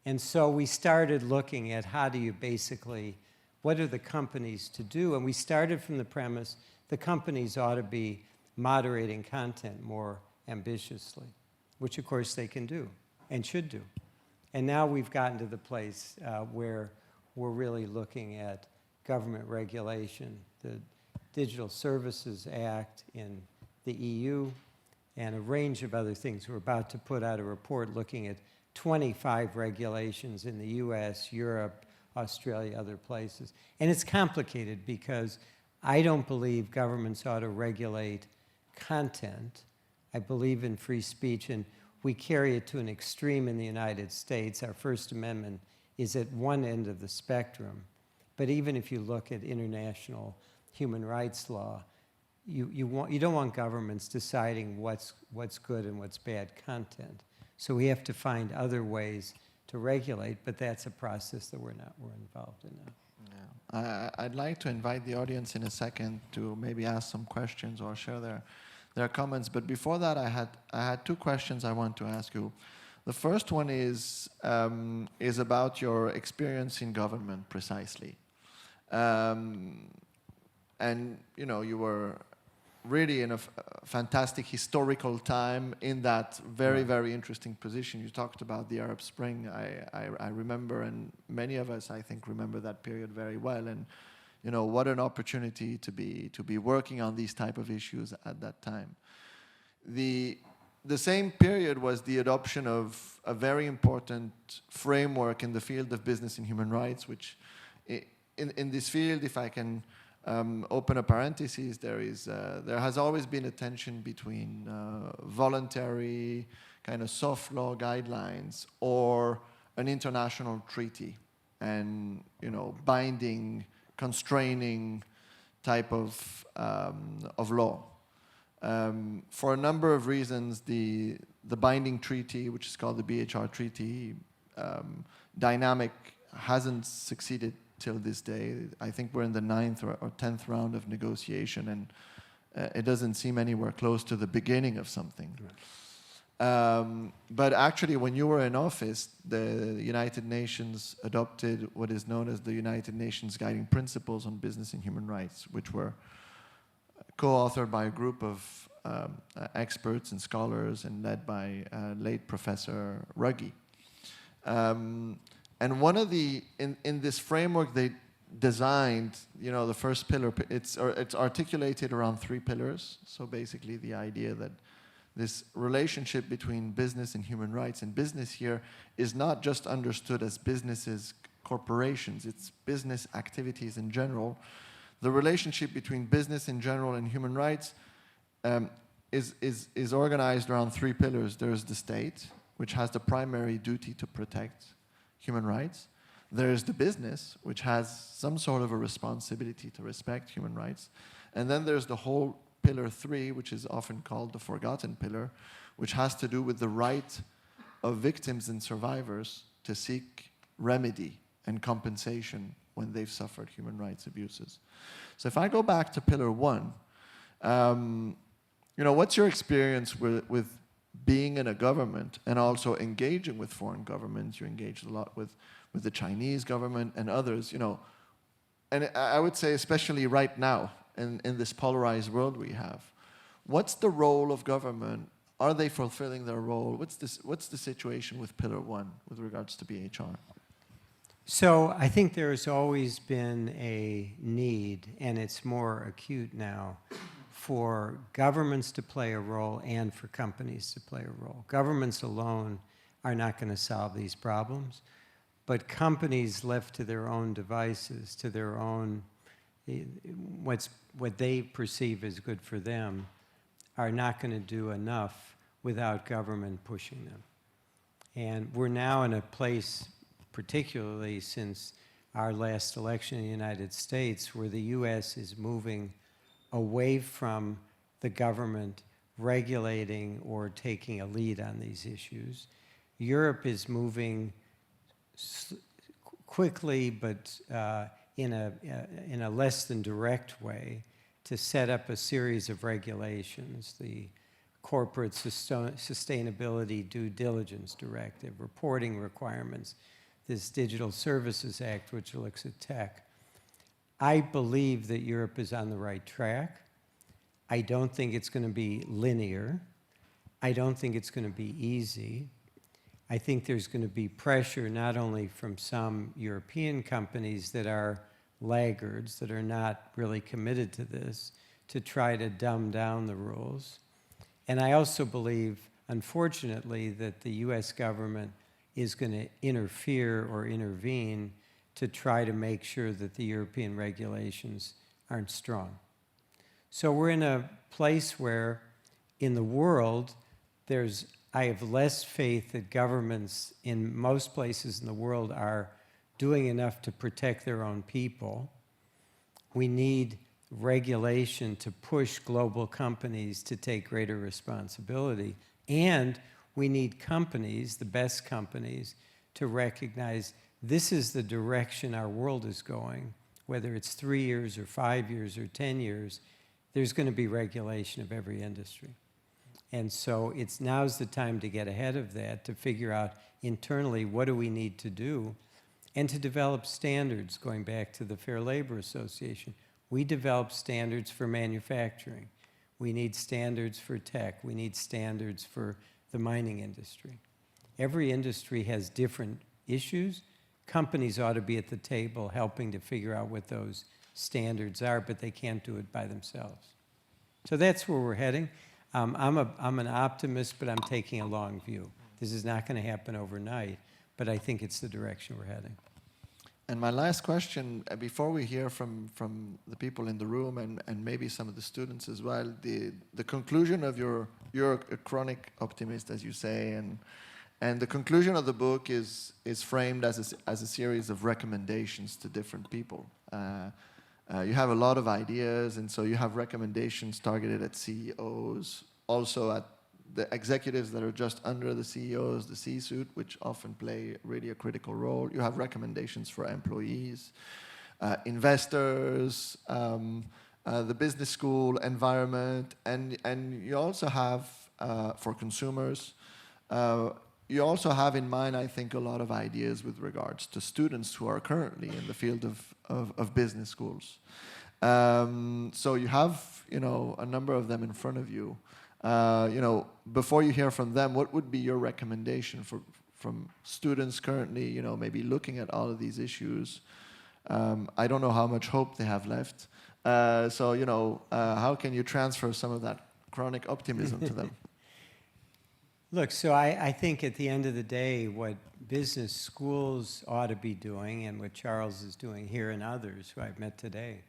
And so we started looking at how do you basically, what are the companies to do? And we started from the premise the companies ought to be moderating content more ambitiously, which of course they can do and should do. And now we've gotten to the place where we're really looking at government regulation, the Digital Services Act in the EU, and a range of other things. We're about to put out a report looking at 25 regulations in the US, Europe, Australia, other places. And it's complicated because I don't believe governments ought to regulate content. I believe in free speech, and we carry it to an extreme in the United States. Our First Amendment is at one end of the spectrum. But even if you look at international human rights law, you don't want governments deciding what's good and what's bad content. So we have to find other ways to regulate, but that's a process that we're involved in now. Yeah. I'd like to invite the audience in a second to maybe ask some questions or share their comments. But before that, I had 2 questions I want to ask you. The first one is about your experience in government, precisely. And you were really in a fantastic historical time in that very, very interesting position. You talked about the Arab Spring. I remember, and many of us, I think, remember that period very well. And what an opportunity to be working on these type of issues at that time. The same period was the adoption of a very important framework in the field of business and human rights, which in this field, if I can open a parenthesis, there has always been a tension between voluntary kind of soft law guidelines or an international treaty and binding, constraining type of law. For a number of reasons, the binding treaty, which is called the BHR Treaty, dynamic hasn't succeeded till this day. I think we're in the 9th or 10th round of negotiation, and it doesn't seem anywhere close to the beginning of something. Right. But actually, when you were in office, the United Nations adopted what is known as the United Nations Guiding Principles on Business and Human Rights, which were co-authored by a group of experts and scholars and led by late Professor Ruggie. And one of in this framework they designed, the first pillar, it's articulated around 3 pillars. So basically the idea that this relationship between business and human rights, and business here is not just understood as businesses, corporations, it's business activities in general. The relationship between business in general and human rights is organized around 3 pillars. There's the state, which has the primary duty to protect human rights. There's the business, which has some sort of a responsibility to respect human rights. And then there's the whole pillar 3, which is often called the forgotten pillar, which has to do with the right of victims and survivors to seek remedy and compensation when they've suffered human rights abuses. So if I go back to pillar 1, what's your experience with being in a government and also engaging with foreign governments? You engaged a lot with the Chinese government and others, and I would say especially right now in this polarized world we have. what's the role of government? Are they fulfilling their role? What's the situation with Pillar 1 with regards to BHR? So I think there's always been a need, and it's more acute now, for governments to play a role and for companies to play a role. Governments alone are not going to solve these problems, but companies left to their own devices, to their own, what they perceive as good for them, are not going to do enough without government pushing them. And we're now in a place, particularly since our last election in the United States, where the US is moving away from the government regulating or taking a lead on these issues. Europe is moving quickly, but in a less than direct way, to set up a series of regulations, the Corporate Sustainability Due Diligence Directive, reporting requirements, this Digital Services Act, which looks at tech. I believe that Europe is on the right track. I don't think it's going to be linear. I don't think it's going to be easy. I think there's going to be pressure not only from some European companies that are laggards, that are not really committed to this, to try to dumb down the rules. And I also believe, unfortunately, that the US government is going to interfere or intervene to try to make sure that the European regulations aren't strong. So we're in a place where, in the world, I have less faith that governments in most places in the world are doing enough to protect their own people. We need regulation to push global companies to take greater responsibility. And we need companies, the best companies, to recognize this is the direction our world is going. Whether it's 3 years or 5 years or 10 years, there's going to be regulation of every industry. And so now's the time to get ahead of that, to figure out internally what do we need to do, and to develop standards, going back to the Fair Labor Association. We develop standards for manufacturing. We need standards for tech. We need standards for the mining industry. Every industry has different issues. Companies ought to be at the table helping to figure out what those standards are, but they can't do it by themselves. So that's where we're heading. I'm an optimist, but I'm taking a long view. This is not going to happen overnight, but I think it's the direction we're heading. And my last question, before we hear from the people in the room and maybe some of the students as well, the conclusion of you're a chronic optimist, as you say, and the conclusion of the book is framed as a series of recommendations to different people. You have a lot of ideas, and so you have recommendations targeted at CEOs, also at the executives that are just under the CEOs, the C-suite, which often play really a critical role. You have recommendations for employees, investors, the business school environment, and you also have, for consumers, you also have in mind, I think, a lot of ideas with regards to students who are currently in the field of business schools. So you have, a number of them in front of you. Before you hear from them, what would be your recommendation from students currently, maybe looking at all of these issues? I don't know how much hope they have left. How can you transfer some of that chronic optimism to them? Look, so I think at the end of the day, what business schools ought to be doing, and what Charles is doing here and others who I've met today,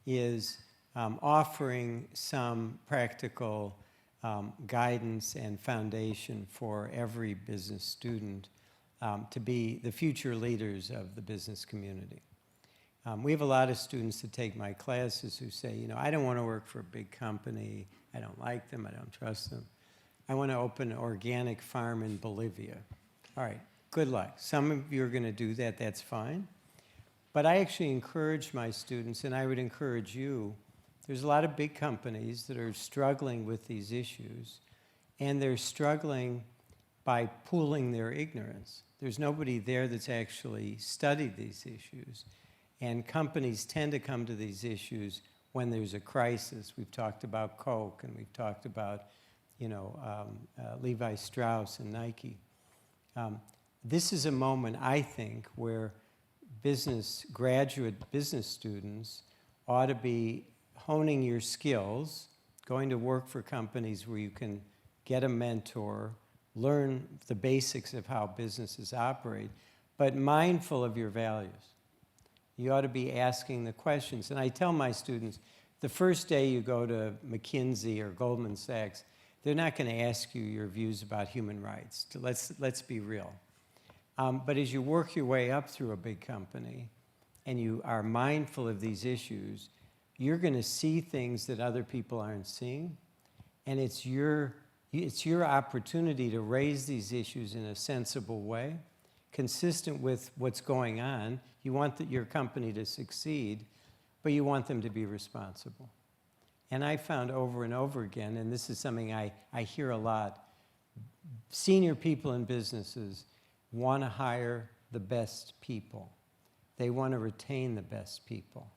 is offering some practical guidance and foundation for every business student to be the future leaders of the business community. We have a lot of students that take my classes who say, I don't want to work for a big company. I don't like them. I don't trust them. I want to open an organic farm in Bolivia. All right, good luck. Some of you are going to do that. That's fine. But I actually encourage my students, and I would encourage you, there's a lot of big companies that are struggling with these issues, and they're struggling by pooling their ignorance. There's nobody there that's actually studied these issues. And companies tend to come to these issues when there's a crisis. We've talked about Coke, and we've talked about, Levi Strauss and Nike. This is a moment, I think, where graduate business students ought to be honing your skills, going to work for companies where you can get a mentor, learn the basics of how businesses operate, but mindful of your values. You ought to be asking the questions. And I tell my students, the first day you go to McKinsey or Goldman Sachs, they're not going to ask you your views about human rights. Let's be real. But as you work your way up through a big company and you are mindful of these issues, you're going to see things that other people aren't seeing. And it's your opportunity to raise these issues in a sensible way, consistent with what's going on. You want your company to succeed, but you want them to be responsible. And I found over and over again, and this is something I hear a lot, senior people in businesses want to hire the best people. They want to retain the best people.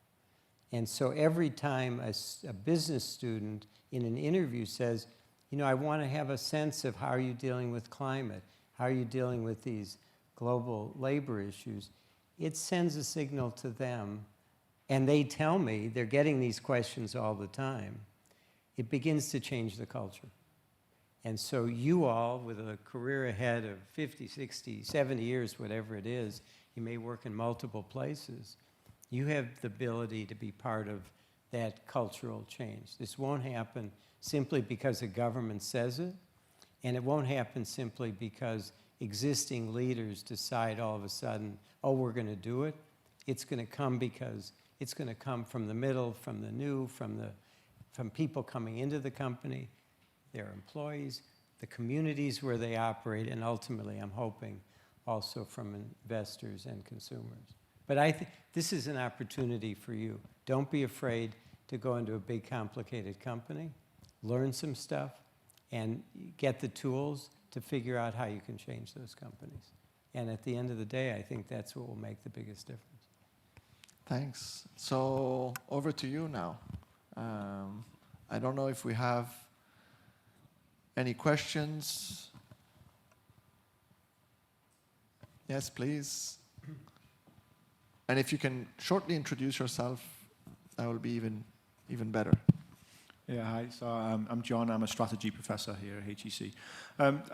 And so every time a business student in an interview says, I want to have a sense of how are you dealing with climate, how are you dealing with these global labor issues, it sends a signal to them. And they tell me they're getting these questions all the time. It begins to change the culture. And so you all, with a career ahead of 50, 60, 70 years, whatever it is, you may work in multiple places. You have the ability to be part of that cultural change. This won't happen simply because the government says it, and it won't happen simply because existing leaders decide all of a sudden, we're going to do it. It's going to come because it's going to come from the middle, from the new, from people coming into the company, their employees, the communities where they operate, and ultimately, I'm hoping, also from investors and consumers. But I think this is an opportunity for you. Don't be afraid to go into a big, complicated company, learn some stuff, and get the tools to figure out how you can change those companies. And at the end of the day, I think that's what will make the biggest difference. Thanks. So over to you now. I don't know if we have any questions. Yes, please. And if you can shortly introduce yourself, that will be even better. Yeah, hi. So I'm John. I'm a strategy professor here at HEC.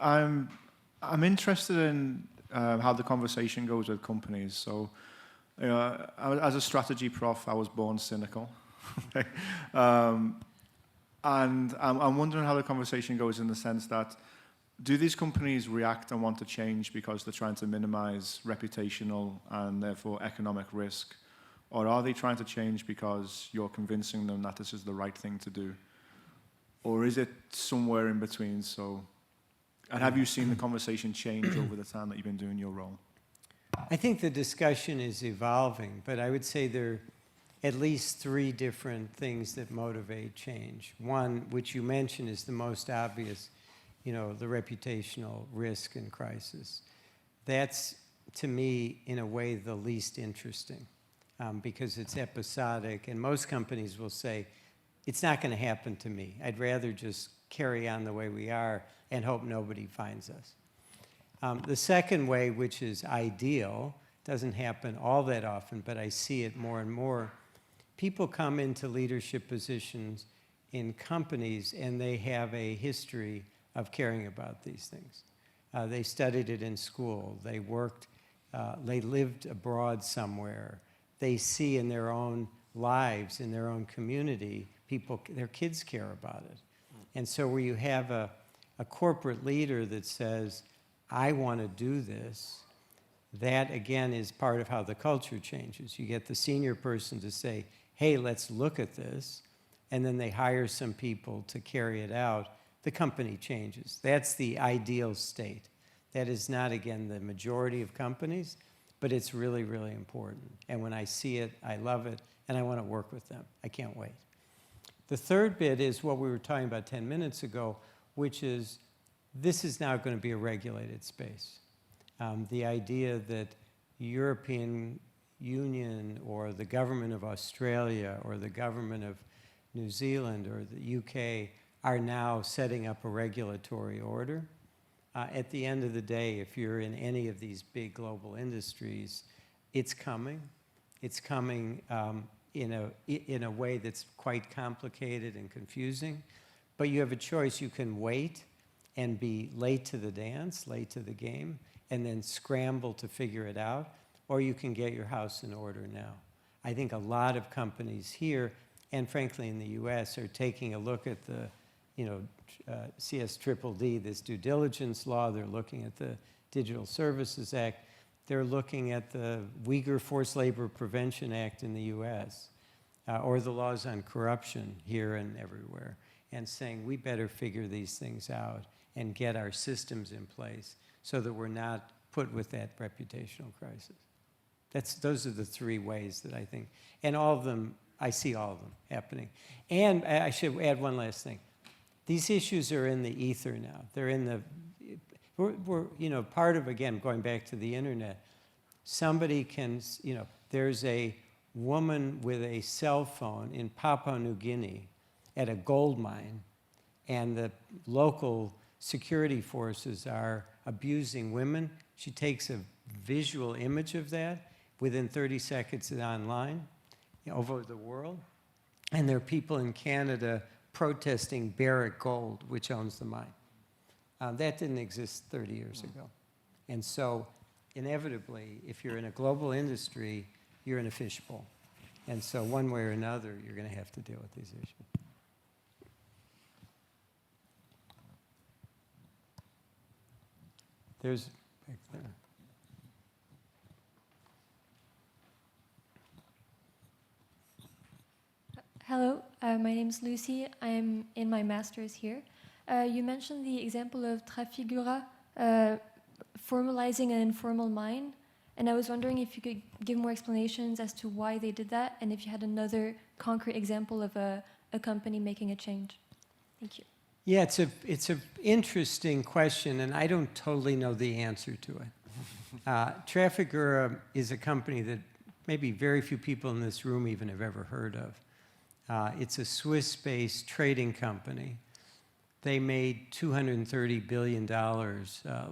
I'm interested in how the conversation goes with companies. So, as a strategy prof, I was born cynical, and I'm wondering how the conversation goes in the sense that, do these companies react and want to change because they're trying to minimize reputational and therefore economic risk? Or are they trying to change because you're convincing them that this is the right thing to do? Or is it somewhere in between? And have you seen the conversation change over the time that you've been doing your role? I think the discussion is evolving, but I would say there are at least three different things that motivate change. One, which you mentioned, is the most obvious, the reputational risk and crisis. That's, to me, in a way, the least interesting because it's episodic, and most companies will say, it's not going to happen to me. I'd rather just carry on the way we are and hope nobody finds us. The second way, which is ideal, doesn't happen all that often, but I see it more and more. People come into leadership positions in companies and they have a history of caring about these things. They studied it in school. They worked, they lived abroad somewhere. They see in their own lives, in their own community, their kids care about it. And so where you have a corporate leader that says, I want to do this, that again is part of how the culture changes. You get the senior person to say, hey, let's look at this, and then they hire some people to carry it out. The company changes. That's the ideal state. That is not, again, the majority of companies, but it's really, really important. And when I see it, I love it, and I want to work with them. I can't wait. The third bit is what we were talking about 10 minutes ago, which is this is now going to be a regulated space. The idea that European Union or the government of Australia or the government of New Zealand or the UK are now setting up a regulatory order. At the end of the day, if you're in any of these big global industries, it's coming. It's coming in a way that's quite complicated and confusing. But you have a choice. You can wait and be late to the dance, late to the game, and then scramble to figure it out, or you can get your house in order now. I think a lot of companies here, and frankly in the US, are taking a look at the CSDDD, this due diligence law. They're looking at the Digital Services Act. They're looking at the Uyghur Forced Labor Prevention Act in the US, or the laws on corruption here and everywhere, and saying we better figure these things out and get our systems in place so that we're not put with that reputational crisis. Those are the three ways that I think, and all of them, I see all of them happening. And I should add one last thing. These issues are in the ether now. They're in the, we're part of, again, going back to the internet, somebody can, there's a woman with a cell phone in Papua New Guinea at a gold mine, and the local security forces are abusing women. She takes a visual image of that. Within 30 seconds, it's online over the world. And there are people in Canada protesting Barrick Gold, which owns the mine. That didn't exist 30 years ago. And so, inevitably, if you're in a global industry, you're in a fishbowl. And so, one way or another, you're going to have to deal with these issues. There's back there. Hello, my name is Lucy. I'm in my master's here. You mentioned the example of Trafigura formalizing an informal mine, and I was wondering if you could give more explanations as to why they did that, and if you had another concrete example of a company making a change. Thank you. Yeah, it's an interesting question, and I don't totally know the answer to it. Trafigura is a company that maybe very few people in this room even have ever heard of. It's a Swiss-based trading company. They made $230 billion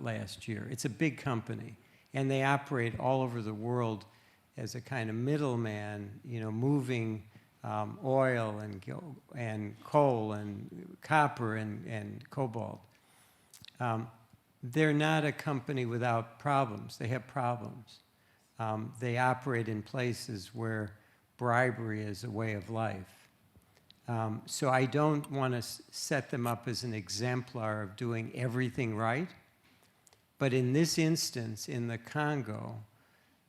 last year. It's a big company, and they operate all over the world as a kind of middleman, moving oil and coal and copper and cobalt. They're not a company without problems. They have problems. They operate in places where bribery is a way of life. So I don't want to set them up as an exemplar of doing everything right. But in this instance, in the Congo,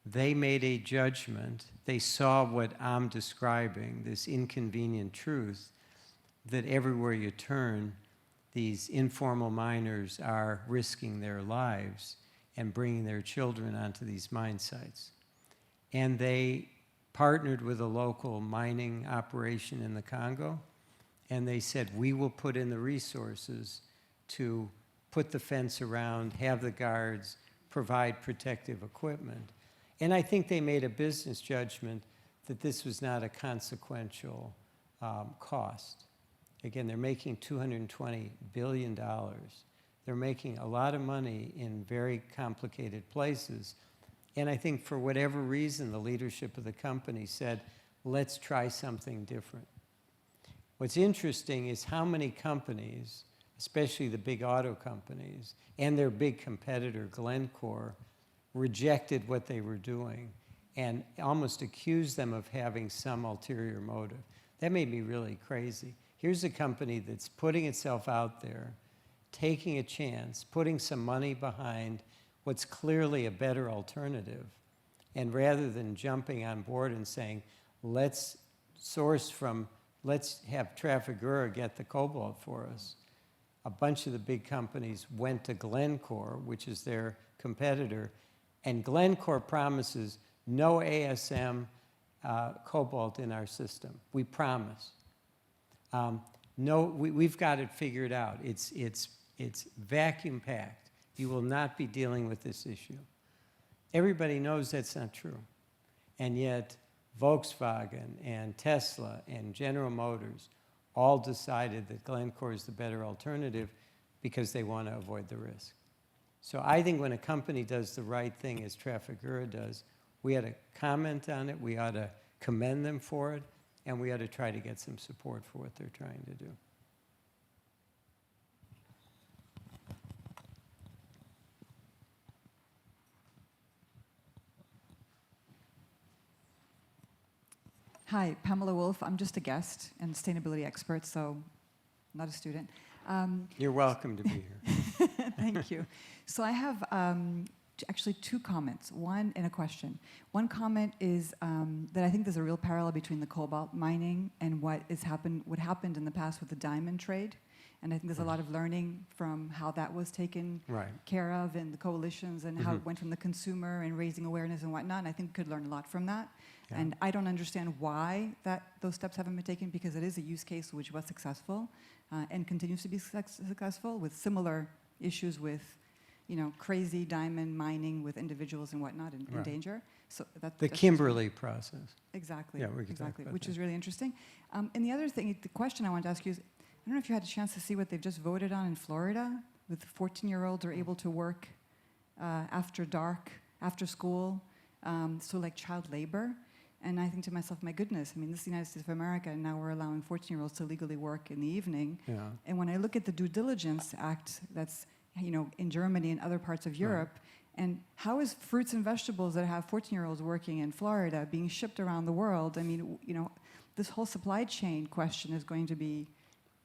they made a judgment. They saw what I'm describing, this inconvenient truth, that everywhere you turn, these informal miners are risking their lives and bringing their children onto these mine sites. And they partnered with a local mining operation in the Congo, and they said, we will put in the resources to put the fence around, have the guards, provide protective equipment. And I think they made a business judgment that this was not a consequential cost. Again, they're making $220 billion. They're making a lot of money in very complicated places. And I think for whatever reason, the leadership of the company said, let's try something different. What's interesting is how many companies, especially the big auto companies, and their big competitor, Glencore, rejected what they were doing and almost accused them of having some ulterior motive. That made me really crazy. Here's a company that's putting itself out there, taking a chance, putting some money behind what's clearly a better alternative. And rather than jumping on board and saying, let's have Trafigura get the cobalt for us, a bunch of the big companies went to Glencore, which is their competitor, and Glencore promises no ASM cobalt in our system. We promise. We've got it figured out. It's vacuum packed. You will not be dealing with this issue. Everybody knows that's not true. And yet, Volkswagen and Tesla and General Motors all decided that Glencore is the better alternative because they want to avoid the risk. So I think when a company does the right thing, as Trafigura does, we ought to comment on it, we ought to commend them for it, and we ought to try to get some support for what they're trying to do. Hi, Pamela Wolf. I'm just a guest and sustainability expert, so not a student. You're welcome to be here. Thank you. So I have actually two comments, one and a question. One comment is that I think there's a real parallel between the cobalt mining and what happened in the past with the diamond trade. And I think there's a lot of learning from how that was taken care of in the coalitions and how it went from the consumer and raising awareness and whatnot. And I think we could learn a lot from that. Yeah. And I don't understand why those steps haven't been taken, because it is a use case which was successful and continues to be successful, with similar issues with, crazy diamond mining with individuals and whatnot in danger. So the Kimberley process. Exactly. Yeah, we can exactly, talk about which that. is really interesting. And the other thing, the question I wanted to ask you is, I don't know if you had a chance to see what they've just voted on in Florida, with 14-year-olds are able to work after dark, after school, so like child labor. And I think to myself, my goodness, this is the United States of America, and now we're allowing 14-year-olds to legally work in the evening. Yeah. And when I look at the Due Diligence Act that's, in Germany and other parts of Europe, and how is fruits and vegetables that have 14-year-olds working in Florida being shipped around the world? This whole supply chain question is going to be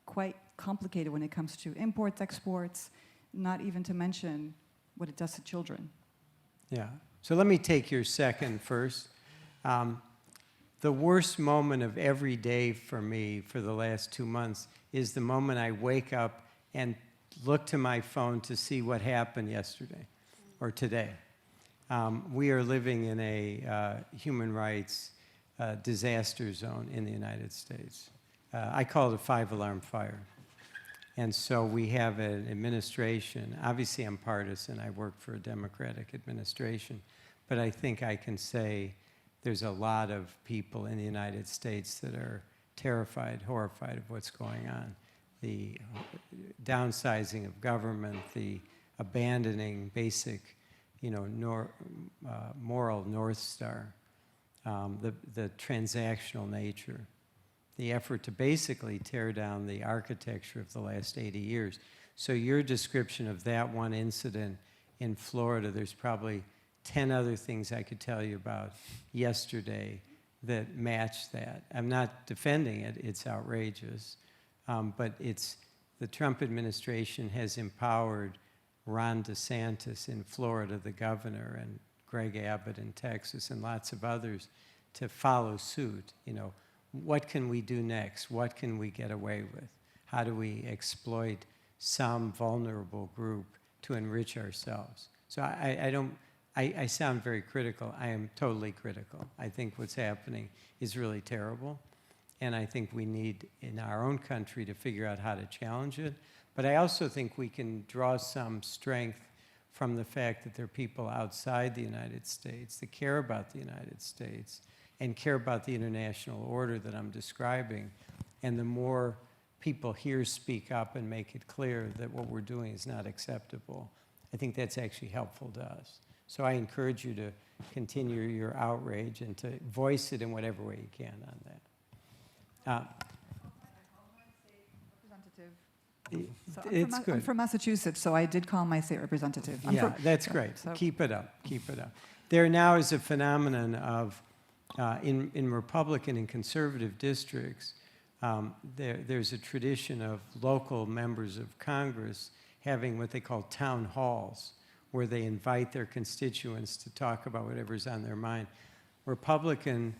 quite complicated when it comes to imports, exports, not even to mention what it does to children. Yeah. So let me take your second first. The worst moment of every day for me for the last 2 months is the moment I wake up and look to my phone to see what happened yesterday or today. We are living in a human rights disaster zone in the United States. I call it a 5-alarm fire. And so we have an administration. Obviously, I'm partisan. I work for a Democratic administration. But I think I can say there's a lot of people in the United States that are terrified, horrified of what's going on. The downsizing of government, the abandoning basic, moral North Star, the transactional nature, the effort to basically tear down the architecture of the last 80 years. So your description of that one incident in Florida, there's probably 10 other things I could tell you about yesterday that match that. I'm not defending it, it's outrageous, but the Trump administration has empowered Ron DeSantis in Florida, the governor, and Greg Abbott in Texas, and lots of others to follow suit. What can we do next? What can we get away with? How do we exploit some vulnerable group to enrich ourselves? So I sound very critical. I am totally critical. I think what's happening is really terrible. And I think we need, in our own country, to figure out how to challenge it. But I also think we can draw some strength from the fact that there are people outside the United States that care about the United States and care about the international order that I'm describing. And the more people here speak up and make it clear that what we're doing is not acceptable, I think that's actually helpful to us. So I encourage you to continue your outrage and to voice it in whatever way you can on that. It's good. I'm from Massachusetts, so I did call my state representative. That's great. So. Keep it up. Keep it up. There now is a phenomenon of, in Republican and conservative districts, there's a tradition of local members of Congress having what they call town halls, where they invite their constituents to talk about whatever's on their mind. Republican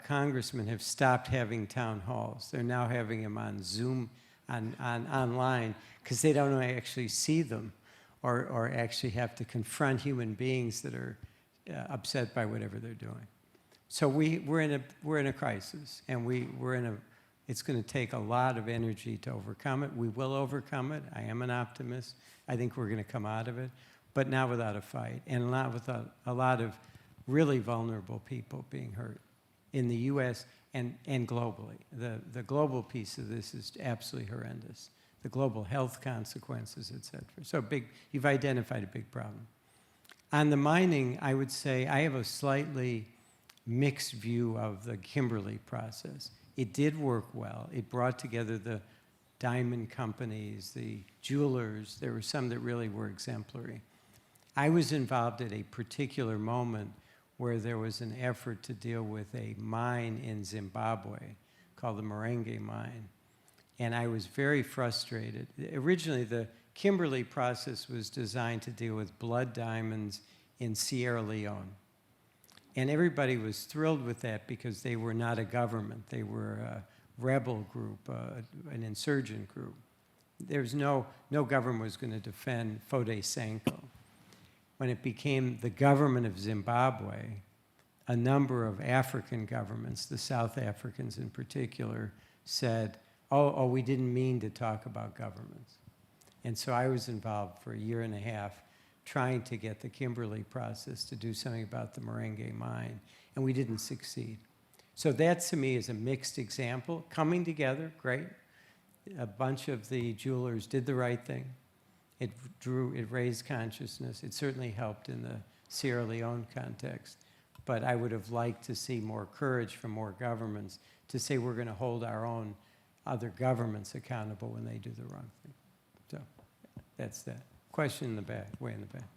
congressmen have stopped having town halls. They're now having them on Zoom, online, because they don't actually see them or actually have to confront human beings that are upset by whatever they're doing. So we're in a crisis, and it's going to take a lot of energy to overcome it. We will overcome it. I am an optimist. I think we're going to come out of it, but not without a fight, and not without a lot of really vulnerable people being hurt in the U.S. and globally. The global piece of this is absolutely horrendous. The global health consequences, et cetera. So you've identified a big problem. On the mining, I would say I have a slightly mixed view of the Kimberley process. It did work well. It brought together the diamond companies, the jewelers. There were some that really were exemplary. I was involved at a particular moment where there was an effort to deal with a mine in Zimbabwe called the Marenge mine. And I was very frustrated. Originally, the Kimberley process was designed to deal with blood diamonds in Sierra Leone. And everybody was thrilled with that because they were not a government. They were a rebel group, an insurgent group. There's no government was going to defend Foday Sanko. When it became the government of Zimbabwe, a number of African governments, the South Africans in particular, said, oh, we didn't mean to talk about governments. And so I was involved for a year and a half trying to get the Kimberley process to do something about the Marenge mine, and we didn't succeed. So that, to me, is a mixed example. Coming together, great. A bunch of the jewelers did the right thing. It raised consciousness. It certainly helped in the Sierra Leone context. But I would have liked to see more courage from more governments to say we're going to hold our own other governments accountable when they do the wrong thing. So that's that. Question in the back, way in the back.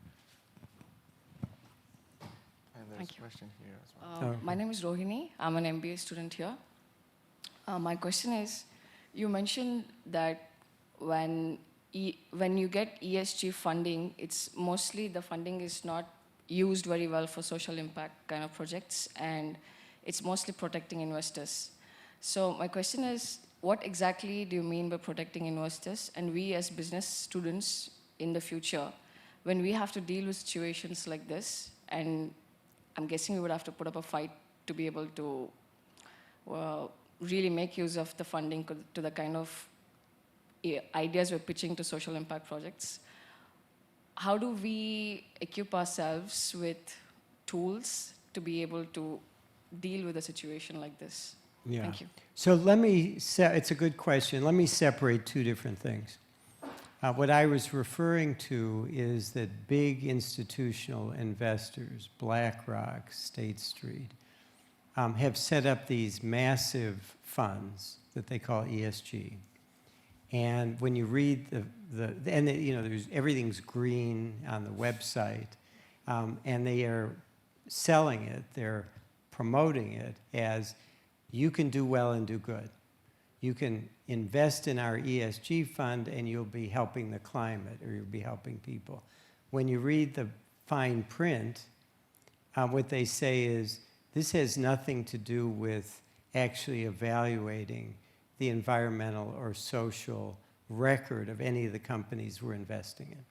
And there's Thank a you. question here as well. My name is Rohini. I'm an MBA student here. My question is, you mentioned that when you get ESG funding, it's mostly the funding is not used very well for social impact kind of projects, and it's mostly protecting investors. So my question is, what exactly do you mean by protecting investors? And we as business students in the future, when we have to deal with situations like this, and I'm guessing we would have to put up a fight to be able to really make use of the funding to the kind of ideas we're pitching to social impact projects. How do we equip ourselves with tools to be able to deal with a situation like this? Yeah. Thank you. So it's a good question. Let me separate two different things. What I was referring to is that big institutional investors, BlackRock, State Street, have set up these massive funds that they call ESG. And when you read there's everything's green on the website, and they are selling it, they're promoting it as you can do well and do good. You can invest in our ESG fund and you'll be helping the climate or you'll be helping people. When you read the fine print, what they say is this has nothing to do with actually evaluating the environmental or social record of any of the companies we're investing in.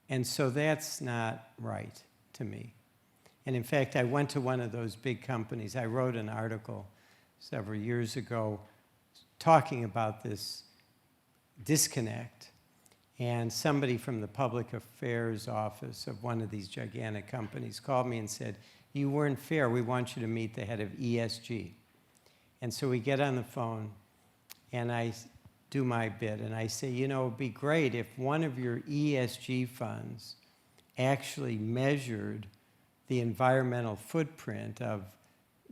And so that's not right to me. And in fact, I went to one of those big companies. I wrote an article several years ago talking about this disconnect. And somebody from the public affairs office of one of these gigantic companies called me and said, you weren't fair. We want you to meet the head of ESG. And so we get on the phone, and I do my bit, and I say, you know, it'd be great if one of your ESG funds actually measured the environmental footprint of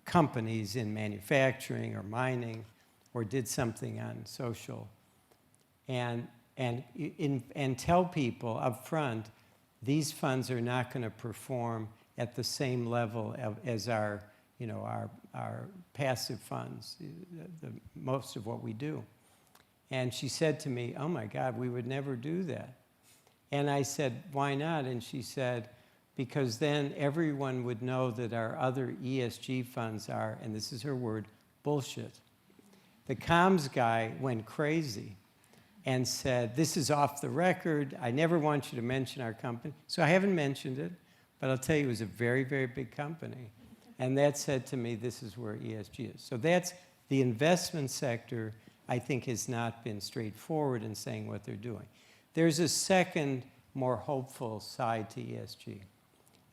companies in manufacturing or mining, or did something on social, and tell people up front, these funds are not going to perform at the same level as our passive funds, most of what we do. And she said to me, oh my God, we would never do that. And I said, why not? And she said, because then everyone would know that our other ESG funds are, and this is her word, bullshit. The comms guy went crazy and said, this is off the record. I never want you to mention our company. So I haven't mentioned it, but I'll tell you, it was a very, very big company. And that said to me, this is where ESG is. So that's the investment sector, I think, has not been straightforward in saying what they're doing. There's a second, more hopeful side to ESG.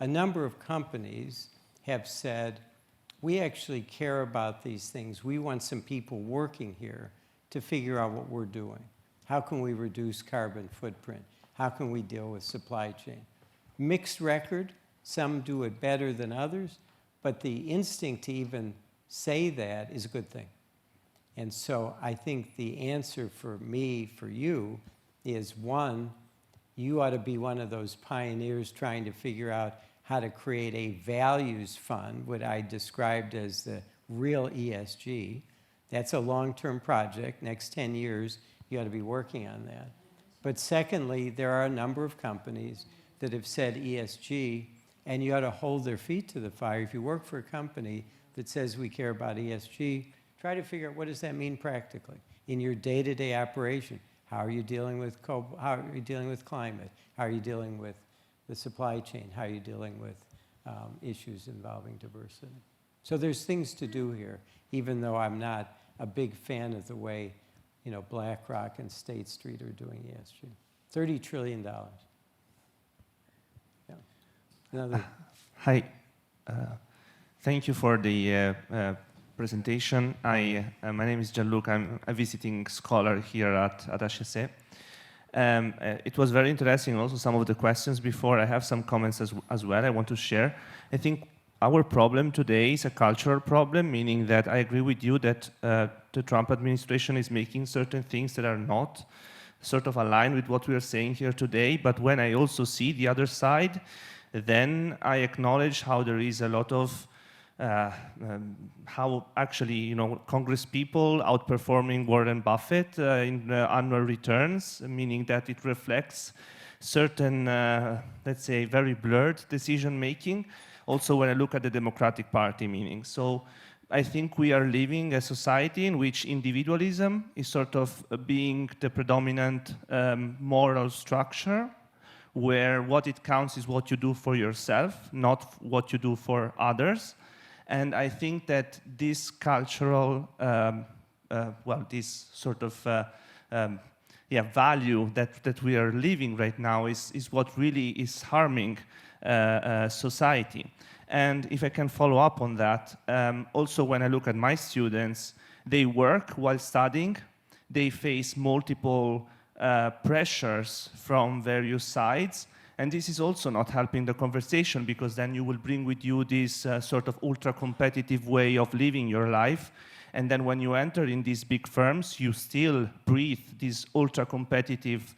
A number of companies have said, we actually care about these things. We want some people working here to figure out what we're doing. How can we reduce carbon footprint? How can we deal with supply chain? Mixed record, some do it better than others, but the instinct to even say that is a good thing. And so I think the answer for me, for you, is one, you ought to be one of those pioneers trying to figure out how to create a values fund, what I described as the real ESG. That's a long-term project. Next 10 years, you ought to be working on that. But secondly, there are a number of companies that have said ESG, and you ought to hold their feet to the fire. If you work for a company that says we care about ESG, try to figure out what does that mean practically in your day-to-day operation. How are you dealing with how are you dealing with climate? How are you dealing with the supply chain? How are you dealing with issues involving diversity? So there's things to do here, even though I'm not a big fan of the way, you know, BlackRock and State Street are doing ESG. $30 trillion. Yeah. Another. Hi. Thank you for the presentation. My name is Gianluca. I'm a visiting scholar here at HEC. It was very interesting, also some of the questions before. I have some comments as well I want to share. I think our problem today is a cultural problem, meaning that I agree with you that the Trump administration is making certain things that are not sort of aligned with what we are saying here today. But when I also see the other side, then I acknowledge how there is a lot of how actually, you know, Congress people outperforming Warren Buffett in annual returns, meaning that it reflects certain, let's say, very blurred decision making. Also, when I look at the Democratic Party, meaning. So I think we are living a society in which individualism is sort of being the predominant moral structure, where what it counts is what you do for yourself, not what you do for others. And I think that this cultural, this sort of value that we are living right now is what really is harming society. And if I can follow up on that, also when I look at my students, they work while studying. They face multiple pressures from various sides. And this is also not helping the conversation, because then you will bring with you this sort of ultra-competitive way of living your life. And then when you enter in these big firms, you still breathe this ultra-competitive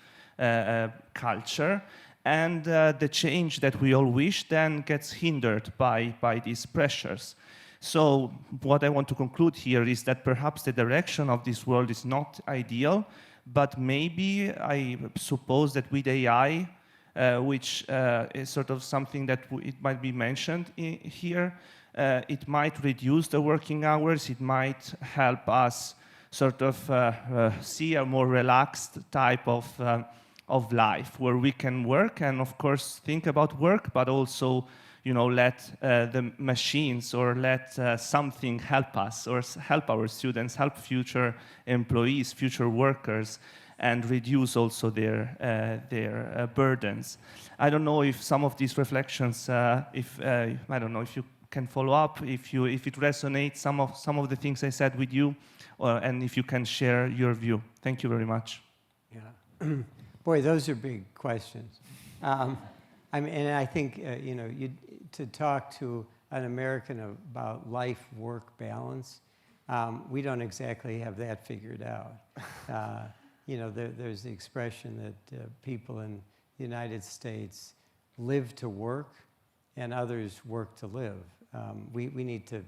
culture. And the change that we all wish then gets hindered by these pressures. So what I want to conclude here is that perhaps the direction of this world is not ideal, but maybe I suppose that with AI, which is sort of something that it might be mentioned here. It might reduce the working hours. It might help us sort of see a more relaxed type of life where we can work and, of course, think about work, but also, you know, let the machines or let something help us or help our students, help future employees, future workers, and reduce also their burdens. I don't know if some of these reflections, I don't know if you can follow up, if it resonates, some of the things I said with you, and if you can share your view. Thank you very much. Yeah, boy, those are big questions. I mean, and I think you know, to talk to an American about life-work balance, we don't exactly have that figured out. You know, there's the expression that people in the United States live to work and others work to live. We need to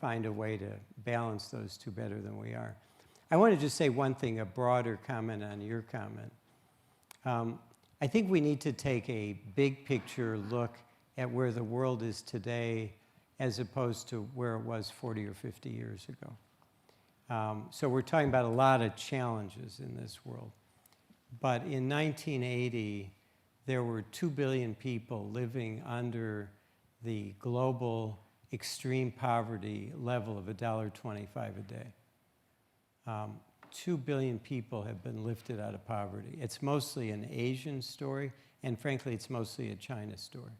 find a way to balance those two better than we are. I want to just say one thing, a broader comment on your comment. I think we need to take a big picture look at where the world is today as opposed to where it was 40 or 50 years ago. So we're talking about a lot of challenges in this world. But in 1980, there were 2 billion people living under the global extreme poverty level of $1.25 a day. 2 billion people have been lifted out of poverty. It's mostly an Asian story, and frankly, it's mostly a China story.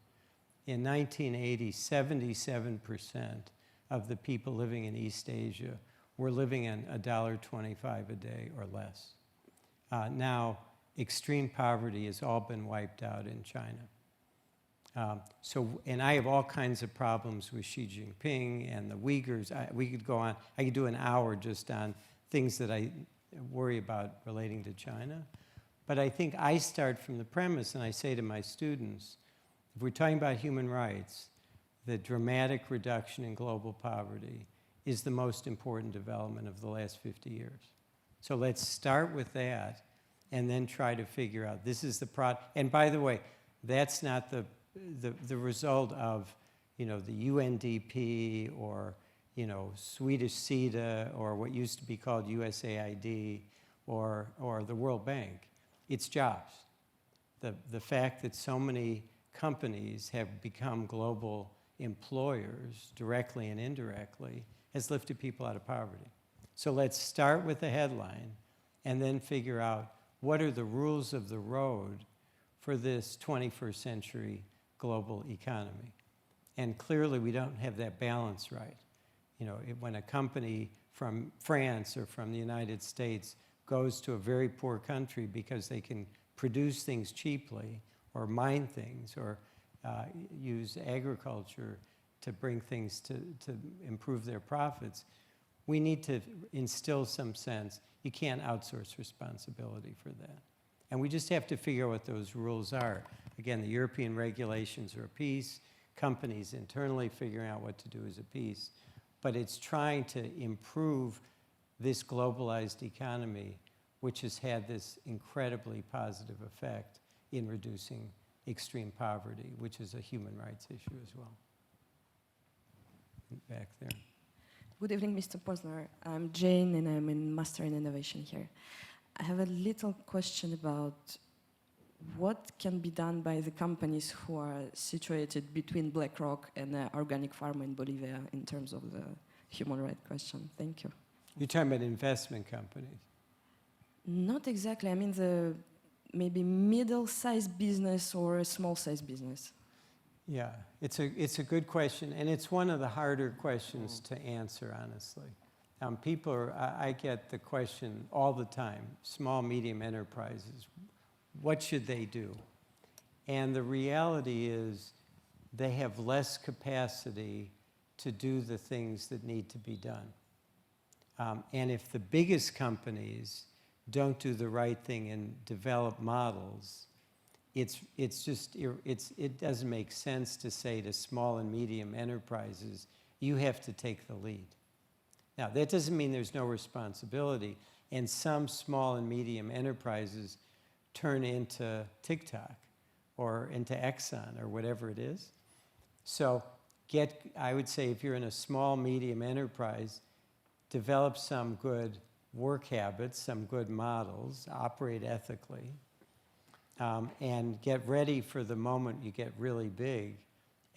In 1980, 77% of the people living in East Asia were living on $1.25 a day or less. Now, extreme poverty has all been wiped out in China. And I have all kinds of problems with Xi Jinping and the Uyghurs. We could go on. I could do an hour just on things that I worry about relating to China. But I think I start from the premise, and I say to my students, if we're talking about human rights, the dramatic reduction in global poverty is the most important development of the last 50 years. So let's start with that and then try to figure out, this is the product. And by the way, that's not the result of, the UNDP or, Swedish CETA or what used to be called USAID or the World Bank. It's jobs. The fact that so many companies have become global employers, directly and indirectly, has lifted people out of poverty. So let's start with the headline and then figure out what are the rules of the road for this 21st century global economy. And clearly we don't have that balance right. When a company from France or from the United States goes to a very poor country because they can produce things cheaply or mine things or use agriculture to bring things to improve their profits, we need to instill some sense. You can't outsource responsibility for that. And we just have to figure out what those rules are. Again, the European regulations are a piece, companies internally figuring out what to do is a piece, but it's trying to improve this globalized economy, which has had this incredibly positive effect in reducing extreme poverty, which is a human rights issue as well. Back there. Good evening, Mr. Posner. I'm Jane, and I'm in Master in Innovation here. I have a little question about what can be done by the companies who are situated between BlackRock and organic farm in Bolivia in terms of the human rights question. Thank you. You're talking about investment companies? Not exactly. I mean the maybe middle-sized business or a small-sized business. Yeah, it's a good question, and it's one of the harder questions to answer, honestly. I get the question all the time, small, medium enterprises, what should they do? And the reality is they have less capacity to do the things that need to be done. And if the biggest companies don't do the right thing and develop models, it doesn't make sense to say to small and medium enterprises, you have to take the lead. Now, that doesn't mean there's no responsibility, and some small and medium enterprises turn into TikTok or into Exxon or whatever it is. So I would say if you're in a small, medium enterprise, develop some good work habits, some good models, operate ethically, and get ready for the moment you get really big,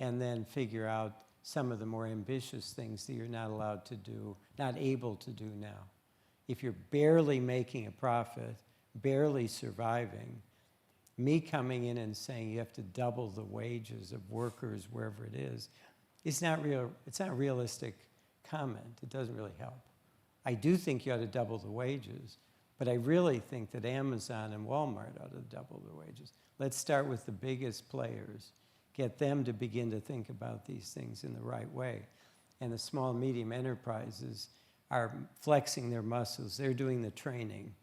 and then figure out some of the more ambitious things that you're not allowed to do, not able to do now. If you're barely making a profit, barely surviving, me coming in and saying you have to double the wages of workers wherever it is, it's not a realistic comment. It doesn't really help. I do think you ought to double the wages, but I really think that Amazon and Walmart ought to double the wages. Let's start with the biggest players, get them to begin to think about these things in the right way. And the small and medium enterprises are flexing their muscles. They're doing the training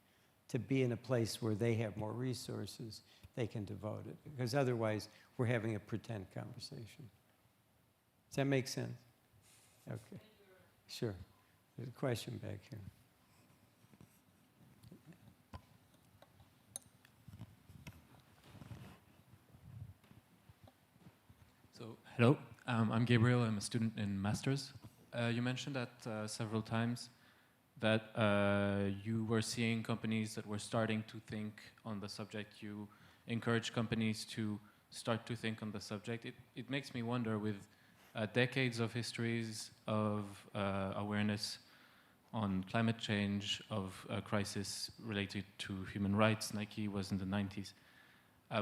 to be in a place where they have more resources, they can devote it. Because otherwise, we're having a pretend conversation. Does that make sense? Okay. Sure. There's a question back here. So, hello, I'm Gabriel. I'm a student in Masters. You mentioned that several times that you were seeing companies that were starting to think on the subject. You encourage companies to start to think on the subject. It makes me wonder, with decades of histories of awareness on climate change, of crisis related to human rights, Nike was in the 90s.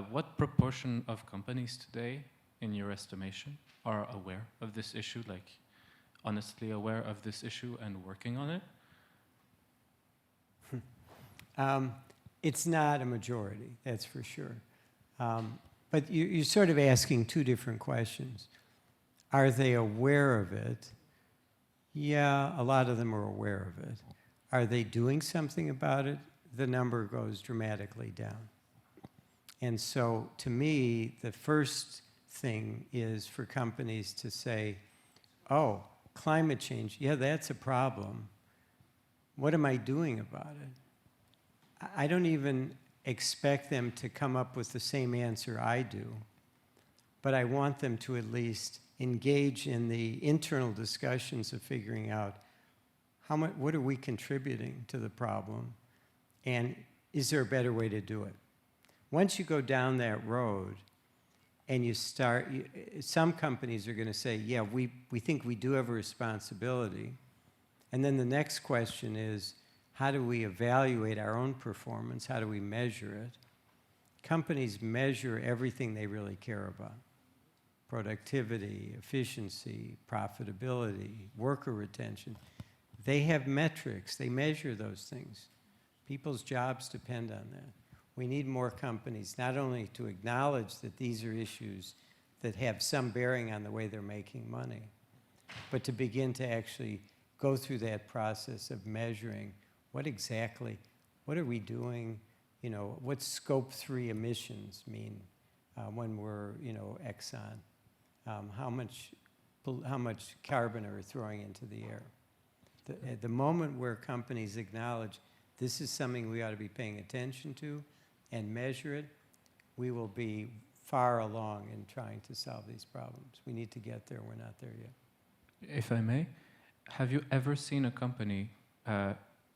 What proportion of companies today, in your estimation, are aware of this issue? Like, honestly aware of this issue and working on it? It's not a majority, that's for sure. But you're sort of asking two different questions. Are they aware of it? Yeah, a lot of them are aware of it. Are they doing something about it? The number goes dramatically down. And so, to me, the first thing is for companies to say, oh, climate change, yeah, that's a problem. What am I doing about it? I don't even expect them to come up with the same answer I do, but I want them to at least engage in the internal discussions of figuring out what are we contributing to the problem, and is there a better way to do it? Once you go down that road and you start, some companies are going to say, yeah, we think we do have a responsibility. And then the next question is, how do we evaluate our own performance? How do we measure it? Companies measure everything they really care about. Productivity, efficiency, profitability, worker retention. They have metrics. They measure those things. People's jobs depend on that. We need more companies, not only to acknowledge that these are issues that have some bearing on the way they're making money, but to begin to actually go through that process of measuring what are we doing, what scope 3 emissions mean when we're, Exxon, how much carbon are we throwing into the air. At the moment where companies acknowledge this is something we ought to be paying attention to and measure it, we will be far along in trying to solve these problems. We need to get there. We're not there yet. If I may, have you ever seen a company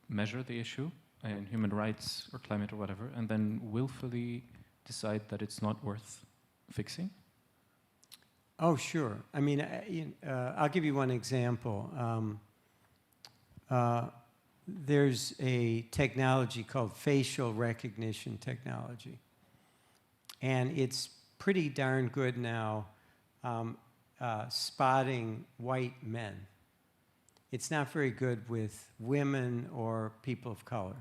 measure the issue in human rights or climate or whatever, and then willfully decide that it's not worth fixing? Oh, sure. I mean, I'll give you one example. There's a technology called facial recognition technology. And it's pretty darn good now spotting white men. It's not very good with women or people of color.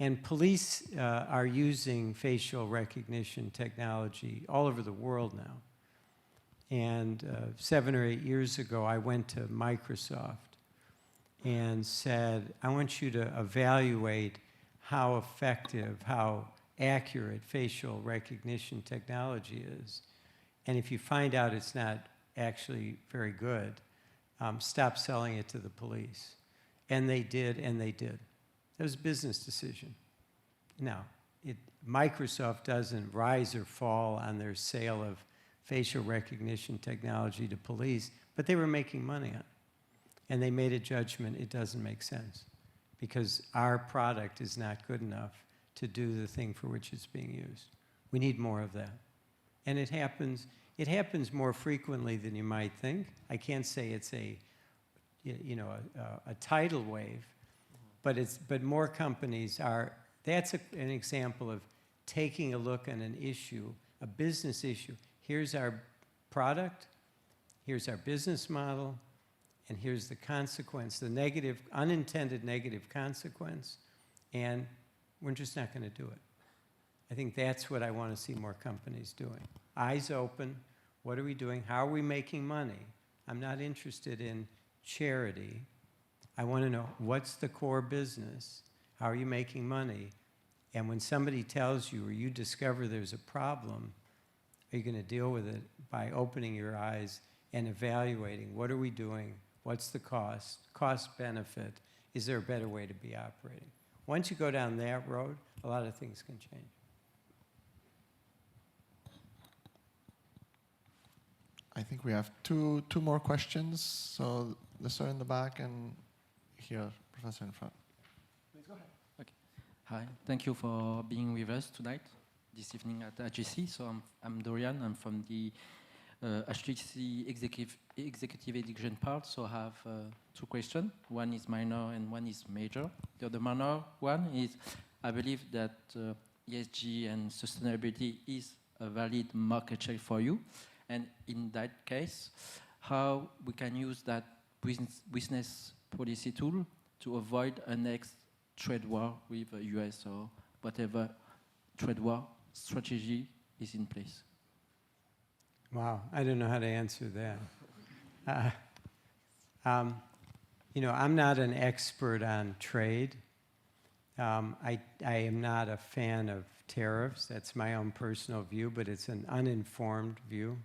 And police are using facial recognition technology all over the world now. And 7 or 8 years ago, I went to Microsoft and said, I want you to evaluate how effective, how accurate facial recognition technology is. And if you find out it's not actually very good, stop selling it to the police. And they did, and they did. It was a business decision. Now, Microsoft doesn't rise or fall on their sale of facial recognition technology to police, but they were making money on it. And they made a judgment it doesn't make sense because our product is not good enough to do the thing for which it's being used. We need more of that. And it happens more frequently than you might think. I can't say it's a tidal wave, but more companies are. That's an example of taking a look at an issue, a business issue. Here's our product, here's our business model, and here's the consequence, the negative, unintended negative consequence, and we're just not going to do it. I think that's what I want to see more companies doing. Eyes open, what are we doing? How are we making money? I'm not interested in charity. I want to know what's the core business? How are you making money? And when somebody tells you or you discover there's a problem, are you going to deal with it by opening your eyes and evaluating what are we doing? What's the cost? Cost benefit? Is there a better way to be operating? Once you go down that road, a lot of things can change. I think we have two more questions. So the sir in the back and here, professor in front. Please go ahead. Okay. Hi. Thank you for being with us tonight, this evening at HEC. So I'm Dorian. I'm from the HEC executive education part. So I have 2 questions. One is minor and one is major. The other minor one is, I believe that ESG and sustainability is a valid market share for you. And in that case, how we can use that business policy tool to avoid a next trade war with the US or whatever trade war strategy is in place? Wow, I don't know how to answer that. You know, I'm not an expert on trade. I am not a fan of tariffs. That's my own personal view, but it's an uninformed view.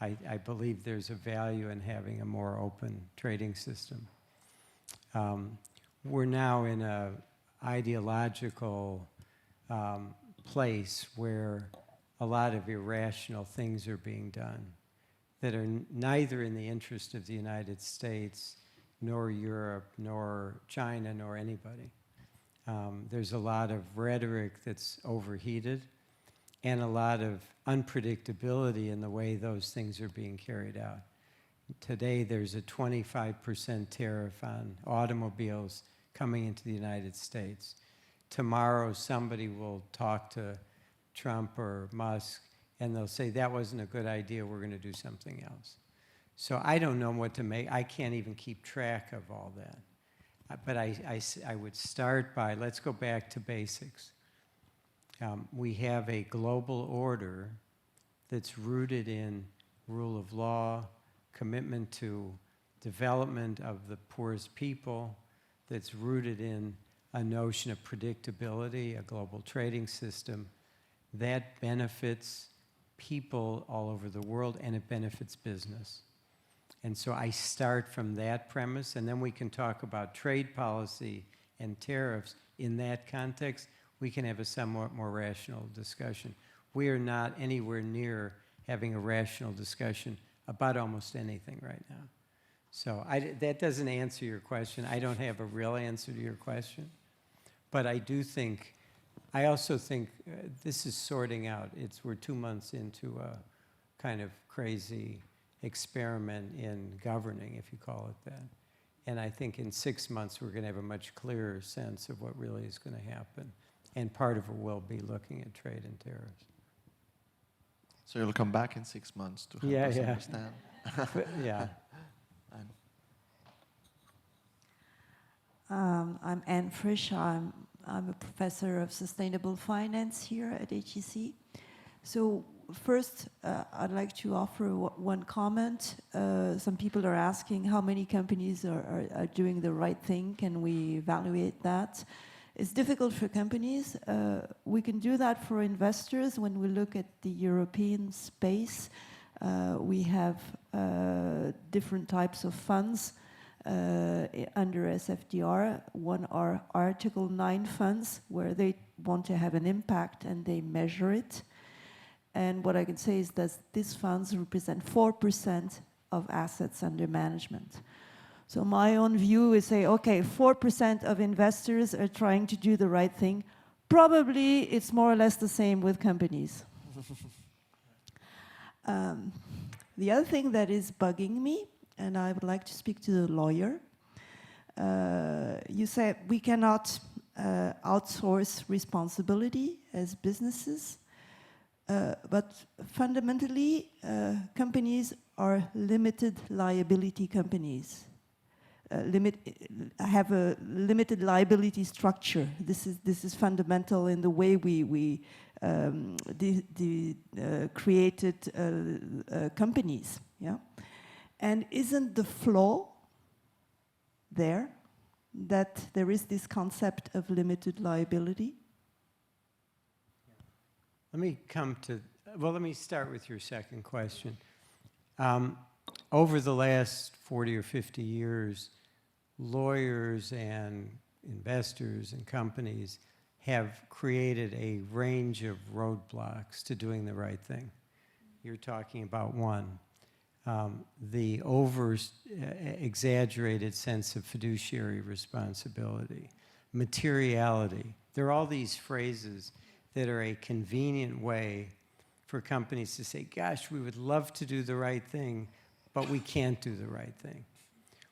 I believe there's a value in having a more open trading system. We're now in an ideological place where a lot of irrational things are being done that are neither in the interest of the United States, nor Europe, nor China, nor anybody. There's a lot of rhetoric that's overheated and a lot of unpredictability in the way those things are being carried out. Today, there's a 25% tariff on automobiles coming into the United States. Tomorrow, somebody will talk to Trump or Musk, and they'll say, that wasn't a good idea, we're going to do something else. So I don't know what to make. I can't even keep track of all that. But I would start by, let's go back to basics. We have a global order that's rooted in rule of law, commitment to development of the poorest people, that's rooted in a notion of predictability, a global trading system, that benefits people all over the world, and it benefits business. And so I start from that premise, and then we can talk about trade policy and tariffs. In that context, we can have a somewhat more rational discussion. We are not anywhere near having a rational discussion about almost anything right now. So that doesn't answer your question. I don't have a real answer to your question. But I do think, I also think this is sorting out. We're 2 months into a kind of crazy experiment in governing, if you call it that. And I think in 6 months, we're going to have a much clearer sense of what really is going to happen. And part of it will be looking at trade and tariffs. So you'll come back in 6 months to help us understand. Yeah. I'm Anne Frisch. I'm a professor of sustainable finance here at HEC. So first, I'd like to offer one comment. Some people are asking how many companies are doing the right thing. Can we evaluate that? It's difficult for companies. We can do that for investors. When we look at the European space, we have different types of funds under SFDR. One are Article 9 funds, where they want to have an impact and they measure it. And what I can say is that these funds represent 4% of assets under management. So my own view is say, okay, 4% of investors are trying to do the right thing. Probably it's more or less the same with companies. The other thing that is bugging me, and I would like to speak to the lawyer, you said we cannot outsource responsibility as businesses, but fundamentally, companies are limited liability companies. Have a limited liability structure. This is fundamental in the way we created companies. Yeah, and isn't the flaw there that there is this concept of limited liability? Let me start with your second question. Over the last 40 or 50 years, lawyers and investors and companies have created a range of roadblocks to doing the right thing. You're talking about one. The over-exaggerated sense of fiduciary responsibility, materiality. There are all these phrases that are a convenient way for companies to say, gosh, we would love to do the right thing, but we can't do the right thing.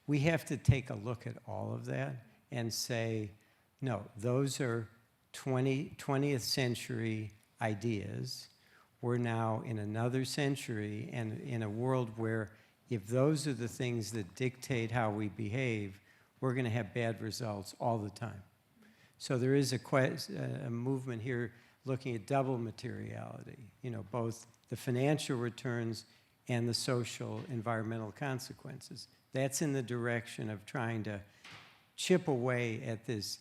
We have to take a look at all of that and say, no, those are 20th century ideas. We're now in another century and in a world where if those are the things that dictate how we behave, we're going to have bad results all the time. So there is a movement here looking at double materiality, you know, both the financial returns and the social environmental consequences. That's in the direction of trying to chip away at this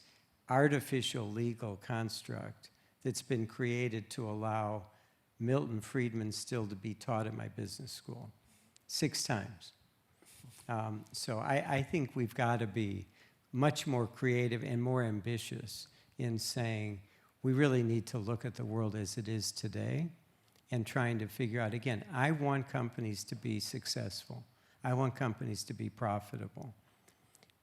artificial legal construct that's been created to allow Milton Friedman still to be taught at my business school 6 times. So I think we've got to be much more creative and more ambitious in saying we really need to look at the world as it is today and trying to figure out, again, I want companies to be successful. I want companies to be profitable.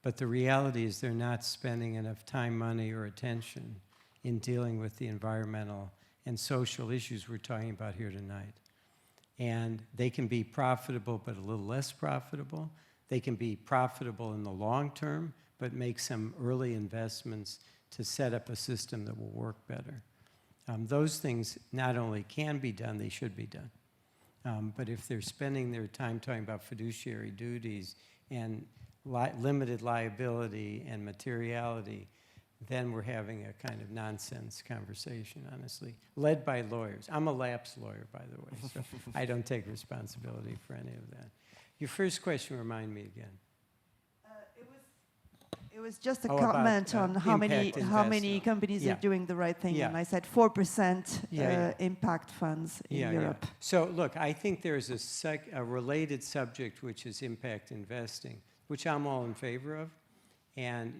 But the reality is they're not spending enough time, money, or attention in dealing with the environmental and social issues we're talking about here tonight. And they can be profitable but a little less profitable. They can be profitable in the long term but make some early investments to set up a system that will work better. Those things not only can be done, they should be done. But if they're spending their time talking about fiduciary duties and limited liability and materiality, then we're having a kind of nonsense conversation, honestly, led by lawyers. I'm a lapsed lawyer, by the way, so I don't take responsibility for any of that. Your first question, remind me again. It was just a about, comment on how many investment. companies Yeah. are doing the right thing, Yeah. and I said 4% Yeah. impact funds in Europe. So look, I think there's a related subject, which is impact investing, which I'm all in favor of. And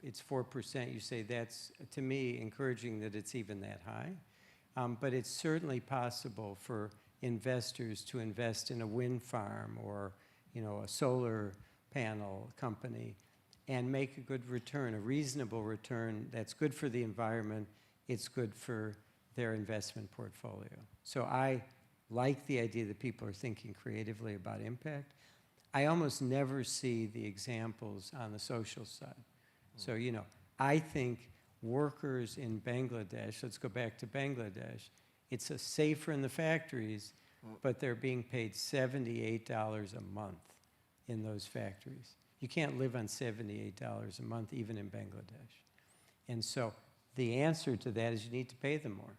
it's 4%. You say that's, to me, encouraging that it's even that high. But it's certainly possible for investors to invest in a wind farm or, you know, a solar panel company and make a good return, a reasonable return that's good for the environment, it's good for their investment portfolio. So I like the idea that people are thinking creatively about impact. I almost never see the examples on the social side. So, you know, I think workers in Bangladesh, let's go back to Bangladesh, it's safer in the factories, but they're being paid $78 a month in those factories. You can't live on $78 a month, even in Bangladesh. And so the answer to that is you need to pay them more.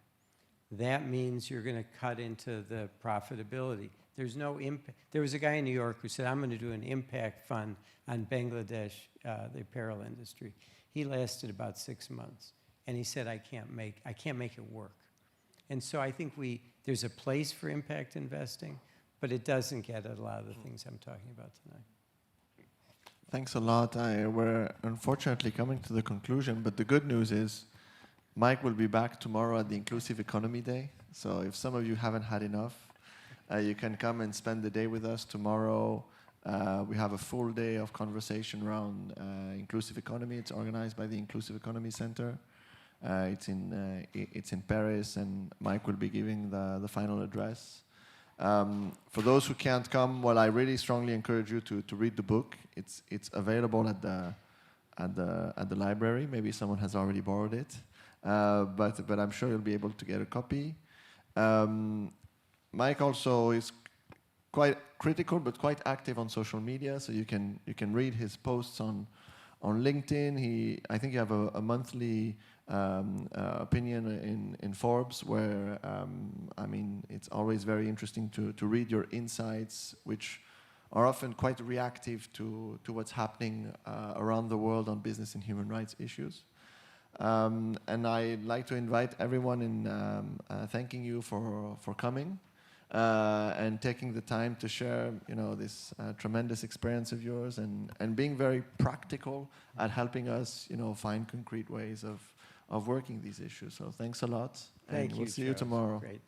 That means you're going to cut into the profitability. There's no impact. There was a guy in New York who said, I'm going to do an impact fund on Bangladesh, the apparel industry. He lasted about 6 months. And he said, I can't make it work. And so I think there's a place for impact investing, but it doesn't get at a lot of the things I'm talking about tonight. Thanks a lot. We're unfortunately coming to the conclusion, but the good news is Mike will be back tomorrow at the Inclusive Economy Day. So if some of you haven't had enough, you can come and spend the day with us tomorrow. We have a full day of conversation around inclusive economy. It's organized by the Inclusive Economy Center. It's in Paris, and Mike will be giving the final address. For those who can't come, well, I really strongly encourage you to read the book. It's available at the library. Maybe someone has already borrowed it, but I'm sure you'll be able to get a copy. Mike also is quite critical, but quite active on social media. So you can read his posts on LinkedIn. I think you have a monthly opinion in Forbes, where I mean, it's always very interesting to read your insights, which are often quite reactive to what's happening around the world on business and human rights issues. And I'd like to invite everyone in thanking you for coming and taking the time to share, you know, this tremendous experience of yours and being very practical at helping us, you know, find concrete ways of working these issues. So thanks a lot. Thank and you. We'll see you tomorrow. Great.